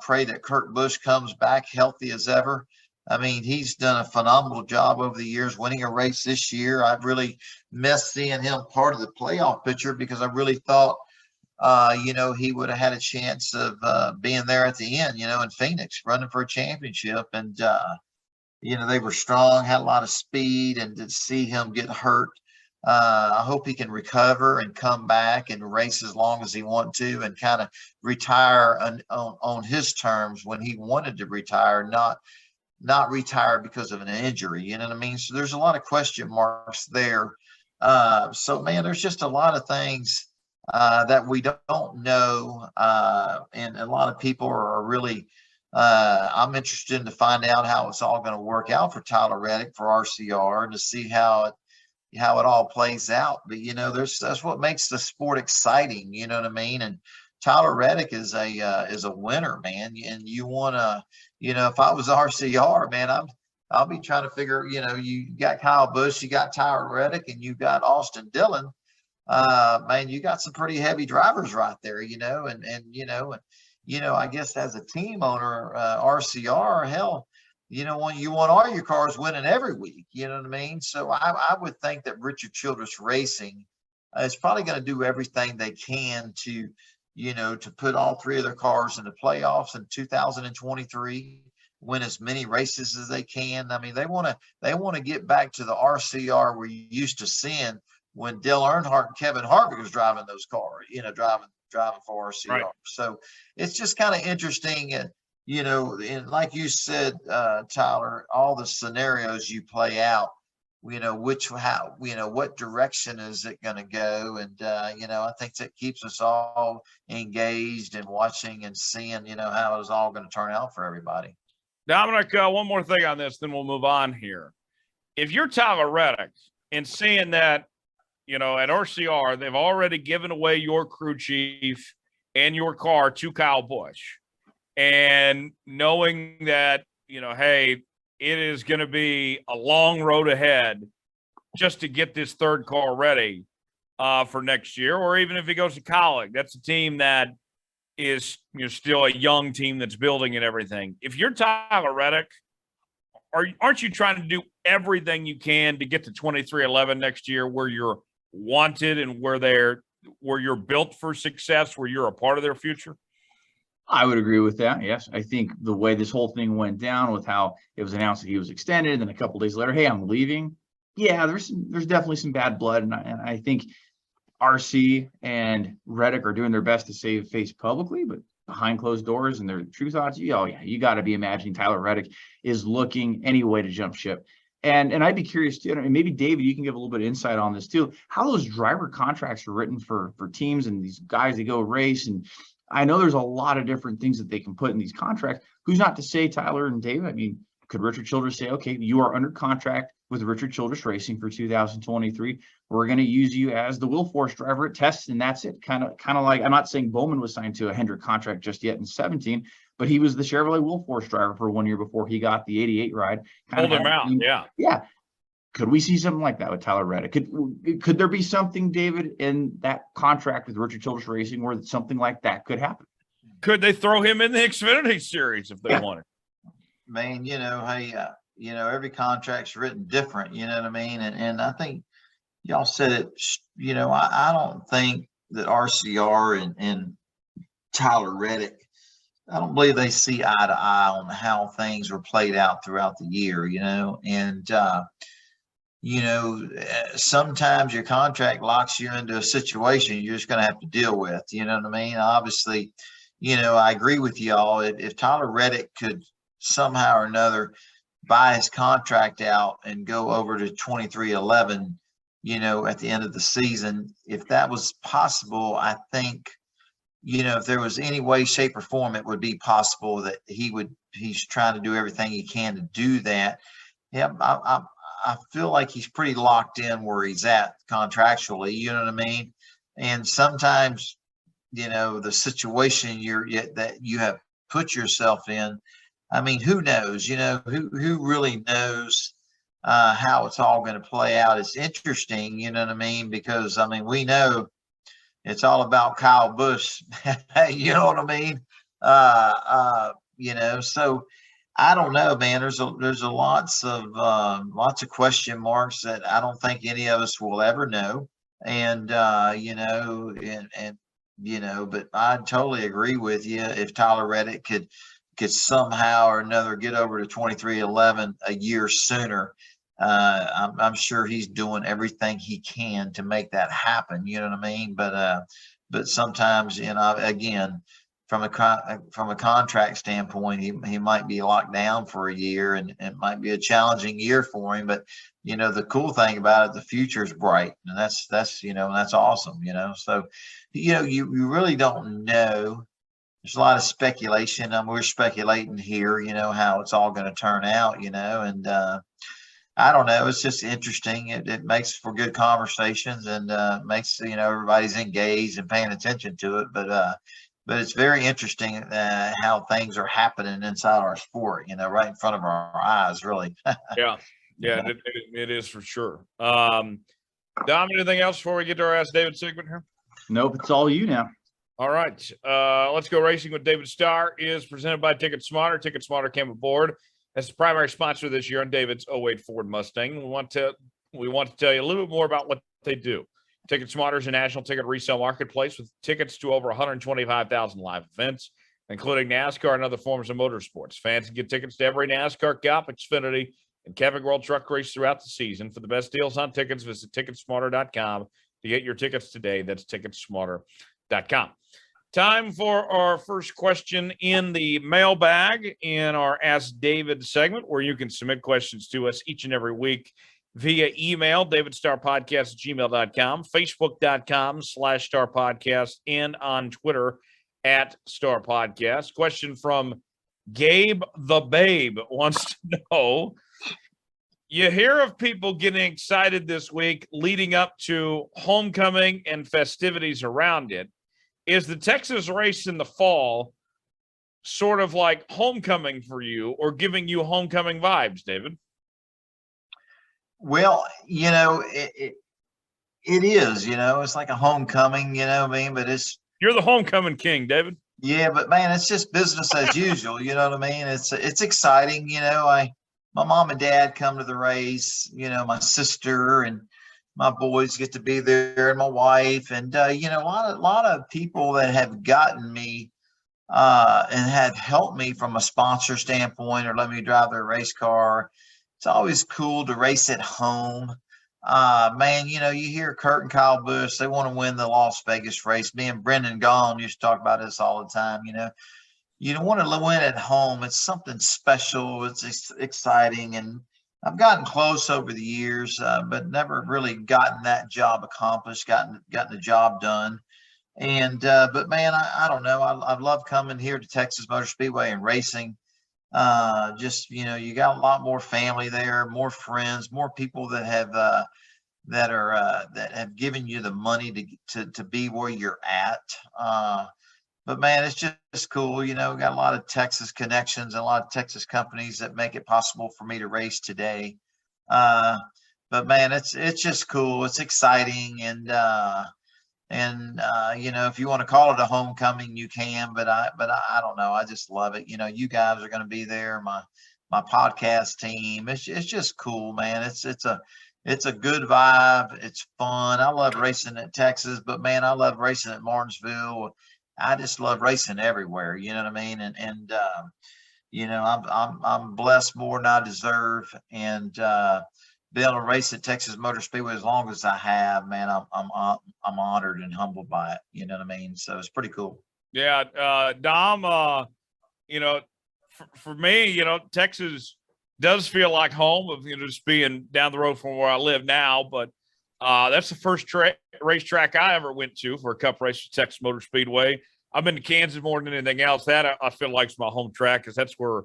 pray that Kurt Busch comes back healthy as ever. I mean, he's done a phenomenal job over the years, winning a race this year. I've really missed seeing him part of the playoff picture because I really thought, he would have had a chance of being there at the end, in Phoenix, running for a championship. And, they were strong, had a lot of speed, and to see him get hurt, I hope he can recover and come back and race as long as he wants to and kind of retire on his terms when he wanted to retire, not retire because of an injury, you know what I mean? So there's a lot of question marks there. So man, there's just a lot of things that we don't know. And a lot of people are really, I'm interested to find out how it's all going to work out for Tyler Reddick, for RCR, and to see how it all plays out. But, that's what makes the sport exciting. You know what I mean? And Tyler Reddick is a winner, man. And you want to, if I was RCR, man, I'll be trying to figure, you got Kyle Busch, you got Tyler Reddick, and you got Austin Dillon. Man, you got some pretty heavy drivers right there, I guess as a team owner, RCR, hell, you want all your cars winning every week, you know what I mean? So I would think that Richard Childress Racing is probably going to do everything they can to put all three of their cars in the playoffs in 2023, win as many races as they can. I mean, they want to get back to the RCR we're used to seeing when Dale Earnhardt and Kevin Harvick was driving those cars, driving for RCR. Right. So it's just kind of interesting. And, and like you said, Tyler, all the scenarios you play out, what direction is it going to go? And, I think that keeps us all engaged and watching and seeing, how it's all going to turn out for everybody. Dominic, one more thing on this, then we'll move on here. If you're Tyler Reddick and seeing that, at RCR, they've already given away your crew chief and your car to Kyle Busch, and knowing that, hey, it is going to be a long road ahead just to get this third car ready for next year, or even if he goes to college, that's a team that is still a young team that's building and everything. If you're Tyler Reddick, aren't you trying to do everything you can to get to 23-11 next year, where you're wanted and where you're built for success, where you're a part of their future? I would agree with that. Yes. I think the way this whole thing went down with how it was announced that he was extended, and then a couple of days later, hey, I'm leaving. Yeah, there's definitely some bad blood. And I think RC and Reddick are doing their best to save face publicly, but behind closed doors and their true thoughts, you got to be imagining Tyler Reddick is looking any way to jump ship. And I'd be curious too, and maybe David, you can give a little bit of insight on this too, how those driver contracts are written for teams and these guys that go race. And I know there's a lot of different things that they can put in these contracts. Who's not to say, Tyler and David? I mean, could Richard Childress say, okay, you are under contract with Richard Childress Racing for 2023. We're going to use you as the Will Force driver at tests, and that's it. Kind of like, I'm not saying Bowman was signed to a Hendrick contract just yet in 17, but he was the Chevrolet Will Force driver for 1 year before he got the 88 ride. Hold him out, yeah. Yeah. Could we see something like that with Tyler Reddick? Could there be something, David, in that contract with Richard Childress Racing where something like that could happen? Could they throw him in the Xfinity Series if they wanted? Man, hey, every contract's written different, you know what I mean? And I think y'all said it, I don't think that RCR and Tyler Reddick, I don't believe they see eye to eye on how things were played out throughout the year, and, sometimes your contract locks you into a situation you're just going to have to deal with, you know what I mean? Obviously, I agree with y'all. If Tyler Reddick could somehow or another buy his contract out and go over to 23-11, at the end of the season, if that was possible, I think, if there was any way, shape, or form, it would be possible that he's trying to do everything he can to do that. Yeah, I feel like he's pretty locked in where he's at contractually, you know what I mean? And sometimes, the situation that you have put yourself in, I mean, who knows, who really knows how it's all going to play out. It's interesting, you know what I mean? Because, I mean, we know it's all about Kyle Busch, you know what I mean? So I don't know, man. There's lots of question marks that I don't think any of us will ever know. And, but I totally agree with you. If Tyler Reddick could somehow or another get over to 23-11 a year sooner, I'm sure he's doing everything he can to make that happen. You know what I mean? But sometimes, again, from a contract standpoint, he might be locked down for a year, and it might be a challenging year for him. But the cool thing about it, the future is bright, and that's awesome. So you really don't know. There's a lot of speculation. We're speculating here, how it's all going to turn out, and I don't know. It's just interesting. It makes for good conversations, and makes, everybody's engaged and paying attention to it. But it's very interesting how things are happening inside our sport, right in front of our eyes, really. Yeah, it is for sure. Dom, anything else before we get to our Ask David segment here? Nope, it's all you now. All right. Let's Go Racing with David Starr is presented by TicketSmarter. TicketSmarter came aboard as the primary sponsor this year on David's 08 Ford Mustang. We want to tell you a little bit more about what they do. TicketSmarter is a national ticket resale marketplace with tickets to over 125,000 live events, including NASCAR and other forms of motorsports. Fans can get tickets to every NASCAR, Cup, Xfinity, and Camping World Truck race throughout the season. For the best deals on tickets, visit TicketSmarter.com to get your tickets today. That's TicketSmarter.com. Time for our first question in the mailbag in our Ask David segment, where you can submit questions to us each and every week via email, davidstarpodcast@gmail.com, facebook.com/starpodcast, and on Twitter @starpodcast. Question from Gabe the Babe wants to know, you hear of people getting excited this week leading up to homecoming and festivities around it. is the Texas race in the fall sort of like homecoming for you, or giving you homecoming vibes, David? Well, it is, it's like a homecoming, you know what I mean? But You're the homecoming king, David. yeah, but man, it's just business as usual, you know what I mean? It's exciting, my mom and dad come to the race, my sister and my boys get to be there, and my wife, and a lot of people that have gotten me and have helped me from a sponsor standpoint, or let me drive their race car. It's always cool to race at home. Man, you hear Kurt and Kyle Busch, they want to win the Las Vegas race. Me and Brendan Gaughan used to talk about this all the time. You don't want to win at home. It's something special. It's exciting. And I've gotten close over the years, but never really gotten that job accomplished, gotten the job done. And, but man, I don't know. I love coming here to Texas Motor Speedway and racing. Just, you got a lot more family there, more friends, more people that have, that have given you the money to be where you're at. But man, it's just cool. Got a lot of Texas connections and a lot of Texas companies that make it possible for me to race today. But man, it's just cool. It's exciting. And if you want to call it a homecoming, you can, but I don't know. I just love it. You guys are going to be there. My podcast team. It's just cool, man. It's a good vibe. It's fun. I love racing at Texas, but man, I love racing at Martinsville. I just love racing everywhere. You know what I mean? And I'm blessed more than I deserve. And be able to race at Texas Motor Speedway as long as I have, man, I'm honored and humbled by it. You know what I mean? So it's pretty cool. Yeah, Dom. For me, Texas does feel like home of just being down the road from where I live now. But that's the first racetrack I ever went to for a Cup race at Texas Motor Speedway. I've been to Kansas more than anything else. That I feel like is my home track, because that's where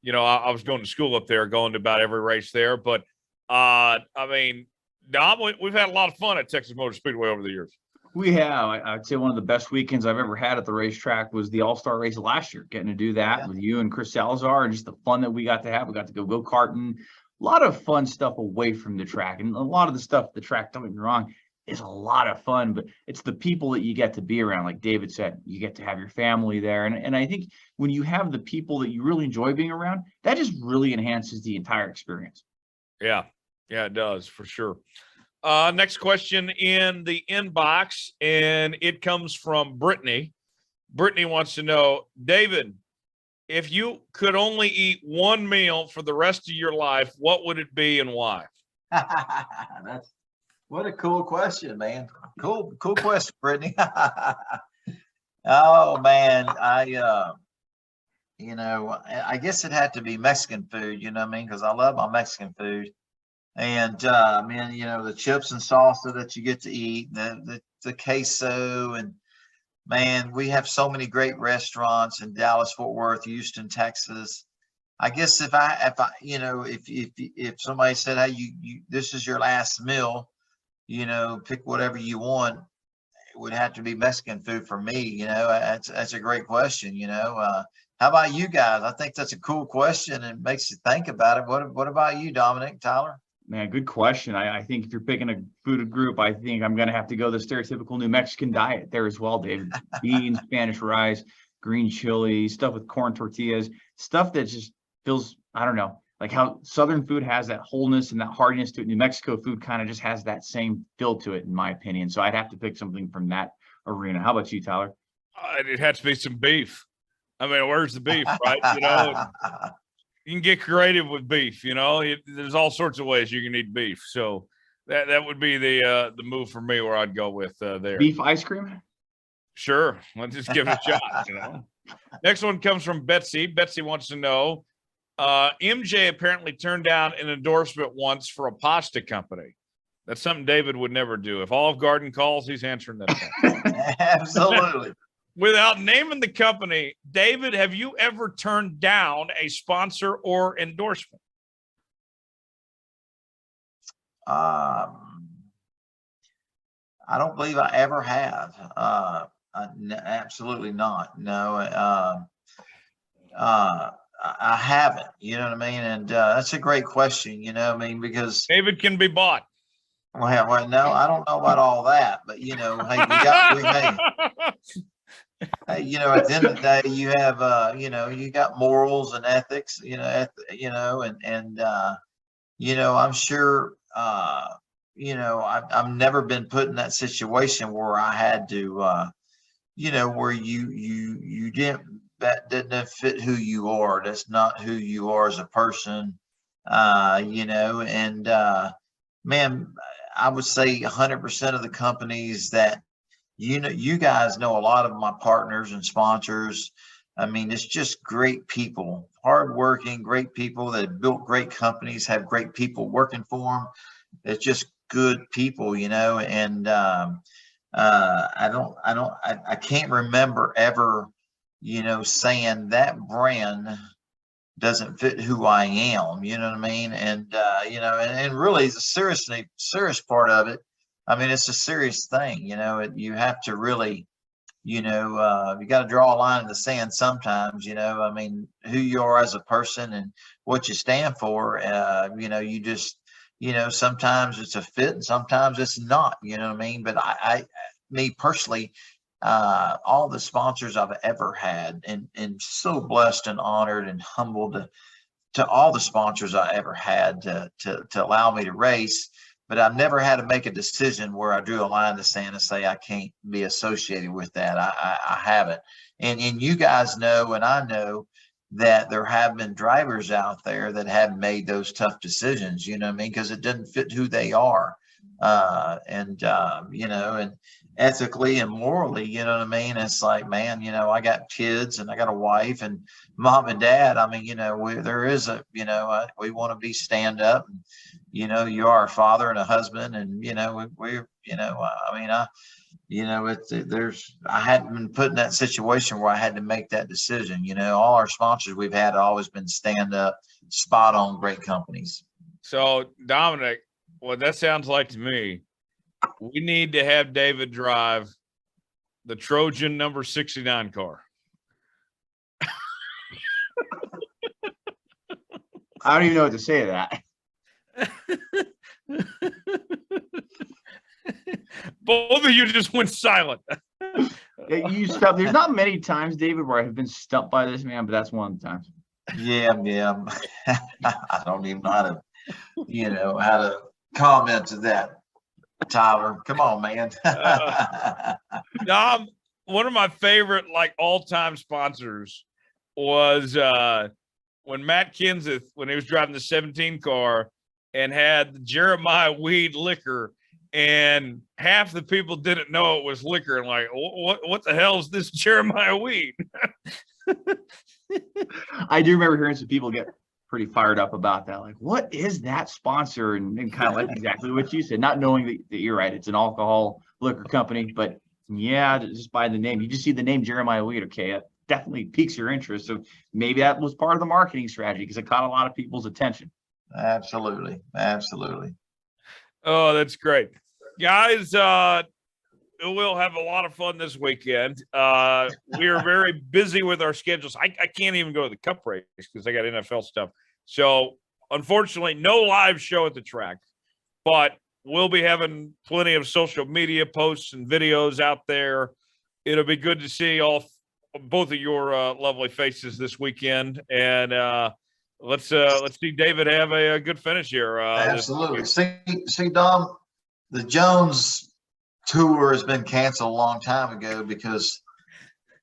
I was going to school up there, going to about every race there. But I mean, Dom, we've had a lot of fun at Texas Motor Speedway over the years. We have. I'd say one of the best weekends I've ever had at the racetrack was the All-Star race last year, getting to do that with you and Chris Salazar, and just the fun that we got to have. We got to go karting, a lot of fun stuff away from the track. And a lot of the stuff at the track, don't get me wrong, is a lot of fun, but it's the people that you get to be around. Like David said, you get to have your family there. And I think when you have the people that you really enjoy being around, that just really enhances the entire experience. Yeah, it does, for sure. Next question in the inbox, and it comes from Brittany. Brittany wants to know, David, if you could only eat one meal for the rest of your life, what would it be and why? What a cool question, man. Cool question, Brittany. Oh man, I guess it had to be Mexican food, you know what I mean? Because I love my Mexican food. And man, the chips and salsa that you get to eat, the queso, and man, we have so many great restaurants in Dallas, Fort Worth, Houston, Texas. I guess if somebody said, hey, you this is your last meal, pick whatever you want, it would have to be Mexican food for me. That's a great question. How about you guys? I think that's a cool question and makes you think about it. What about you, Dominic, Tyler? Man, good question. I think if you're picking a food group, I think I'm going to have to go the stereotypical New Mexican diet there as well, David. Beans, Spanish rice, green chili, stuff with corn tortillas, stuff that just feels, I don't know, like how Southern food has that wholeness and that hardiness to it. New Mexico food kind of just has that same feel to it, in my opinion. So I'd have to pick something from that arena. How about you, Tyler? It has to be some beef. I mean, where's the beef, right? You can get creative with beef, there's all sorts of ways you can eat beef. So that would be the move for me, where I'd go with there. Beef ice cream? Sure. Let's just give it a shot, Next one comes from Betsy. Betsy wants to know, MJ apparently turned down an endorsement once for a pasta company. That's something David would never do. If Olive Garden calls, he's answering that phone. Absolutely. Without naming the company, David, have you ever turned down a sponsor or endorsement? I don't believe I ever have. Absolutely not. No, I haven't. You know what I mean? And that's a great question. You know, what I mean, because David can be bought. well, no, I don't know about all that, but you know, hey, hey, you know, at the end of the day, you have, you know, you got morals and ethics. You know, and you know, I'm sure, you know, I've never been put in that situation where I had to, you know, where you didn't, that didn't fit who you are. That's not who you are as a person. You know, and man, I would say 100% of the companies that, you know, you guys know a lot of my partners and sponsors. I mean, it's just great people, hardworking, great people that have built great companies, have great people working for them. It's just good people, you know, and I can't remember ever, you know, saying that brand doesn't fit who I am, you know what I mean? And you know, and really the serious part of it, I mean, it's a serious thing, you know, you have to really, you know, you got to draw a line in the sand sometimes, you know, I mean, who you are as a person and what you stand for, you know, you just, you know, sometimes it's a fit and sometimes it's not, you know what I mean? But me personally, all the sponsors I've ever had, and so blessed and honored and humbled to all the sponsors I ever had to allow me to race. But I've never had to make a decision where I drew a line in the sand and say I can't be associated with that. I haven't. And you guys know, and I know that there have been drivers out there that have made those tough decisions, you know what I mean? Because it doesn't fit who they are. You know, and ethically and morally, you know what I mean? It's like, man, you know, I got kids and I got a wife and mom and dad. I mean, you know, there is a, you know, we want to be stand up. And, you know, you are a father and a husband, and you know, we're, you know, I mean, you know, I hadn't been put in that situation where I had to make that decision. You know, all our sponsors we've had always been stand up, spot on, great companies. So Dominic, what that sounds like to me, we need to have David drive the Trojan number 69 car. I don't even know what to say to that. Both of you just went silent. You stumped. There's not many times, David, where I've been stumped by this man, but that's one of the times. Yeah. I don't even know how to, you know, how to comment to that. Tyler, come on, man. Dom, one of my favorite, like, all-time sponsors was when Matt Kenseth, when he was driving the 17 car and had the Jeremiah Weed liquor, and half the people didn't know it was liquor, and like, what the hell is this Jeremiah Weed? I do remember hearing some people get pretty fired up about that. Like, what is that sponsor? And kind of like exactly what you said, not knowing that you're right. It's an alcohol liquor company, but yeah, just by the name, you just see the name Jeremiah Weed. Okay, it definitely piques your interest. So maybe that was part of the marketing strategy because it caught a lot of people's attention. Absolutely. Oh, that's great. Guys, we'll have a lot of fun this weekend. We are very busy with our schedules. I can't even go to the Cup race because I got NFL stuff. So, unfortunately, no live show at the track. But we'll be having plenty of social media posts and videos out there. It'll be good to see both of your lovely faces this weekend. And let's see David have a good finish here. Absolutely. See, Dom, the Jones tour has been canceled a long time ago because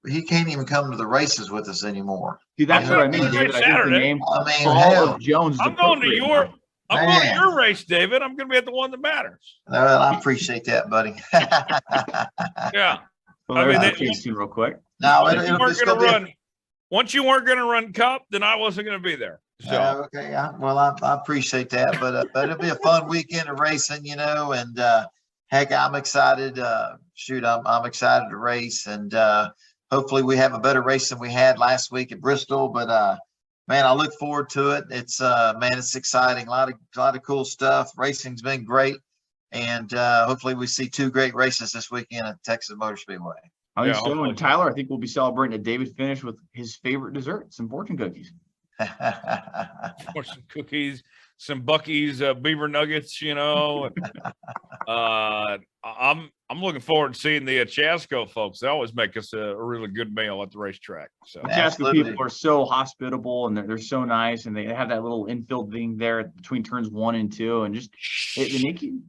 he can't even come to the races with us anymore. See, that's what I mean, David. I think the name hell, of Jones. I'm going to your race, David. I'm going to be at the one that matters. Well, I appreciate that, buddy. Yeah. Well, I mean, real quick. No, once you weren't going to run Cup, then I wasn't going to be there. So okay, I appreciate that, but it'll be a fun weekend of racing, you know, and heck, I'm excited. I'm excited to race, and hopefully we have a better race than we had last week at Bristol. But man, I look forward to it. It's man, it's exciting. A lot of cool stuff. Racing's been great, and hopefully we see two great races this weekend at Texas Motor Speedway. I think Yeah, so. hopefully. And Tyler, I think we'll be celebrating a David finish with his favorite dessert, some fortune cookies. Some cookies, some Buc-ee's beaver nuggets, you know. I'm looking forward to seeing the Chasco folks. They always make us a really good meal at the racetrack. So The Chaska Absolutely. people are so hospitable and they're so nice, and they have that little infield thing there between turns 1 and 2, and just they make you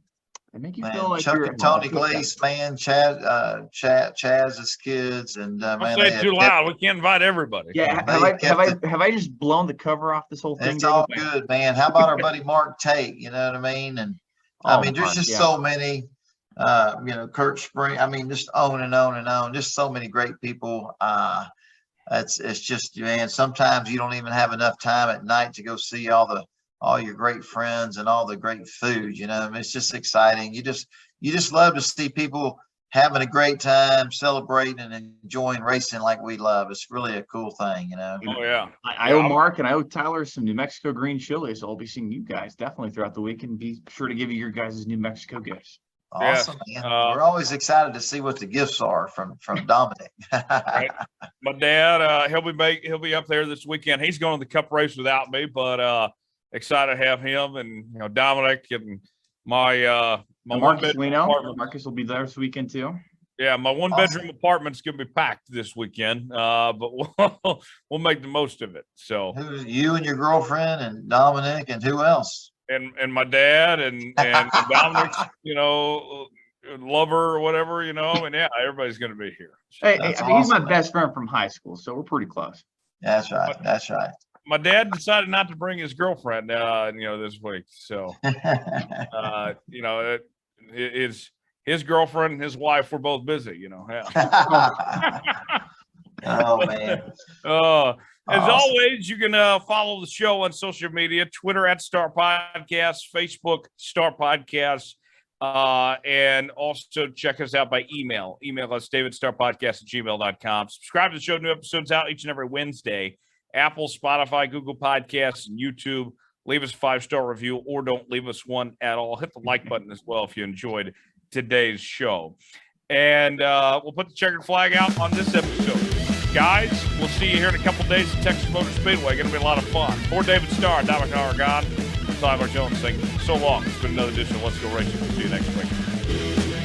Man, feel like Chuck you're and Tony Glaze, man, Chaz's kids, and don't man, say they it too had loud. We can't invite everybody. Yeah, have I just blown the cover off this whole thing? it's all David? good, man. How about our buddy Mark Tate? You know what I mean? And I Oh, mean, there's Mark, just yeah. so many. Kurt Spring. I mean, just on and on and on. Just so many great people. It's just, man. Sometimes you don't even have enough time at night to go see all your great friends and all the great food. You know, I mean, it's just exciting. You just love to see people having a great time, celebrating and enjoying racing like we love. It's really a cool thing, you know. Oh yeah. I owe Mark and I owe Tyler some New Mexico green chili, so I'll be seeing you guys definitely throughout the week, and be sure to give you your guys' New Mexico gifts. Awesome, Yes, man. We're always excited to see what the gifts are from Dominic. Right. My dad, he'll be up there this weekend. He's going to the Cup race without me, but excited to have him and Dominic and my Marcus, we know apartment. Marcus will be there this weekend too. Yeah, my one bedroom apartment's gonna be packed this weekend, but we'll make the most of it. So You and your girlfriend and Dominic and who else? and my dad and Dominic's lover or whatever, and yeah, everybody's gonna be here. Hey, That's I mean, he's my awesome, best friend from high school, so we're pretty close. That's right. That's right. My dad decided not to bring his girlfriend, this week. So, his girlfriend and his wife were both busy, Yeah. Oh man. As Awesome. always, you can follow the show on social media, Twitter at Star Podcast, Facebook Star Podcast, and also check us out by email. Email us davidstarpodcast@gmail.com. Subscribe to the show. New episodes out each and every Wednesday. Apple, Spotify, Google Podcasts, and YouTube. Leave us a 5-star review, or don't leave us one at all. Hit the like button as well if you enjoyed today's show. And we'll put the checkered flag out on this episode. Guys, we'll see you here in a couple days at Texas Motor Speedway. Going to be a lot of fun. For David Starr, Dominic Aragon, Tyler Jones saying so long. It's been another edition of Let's Go Racing. We'll see you next week.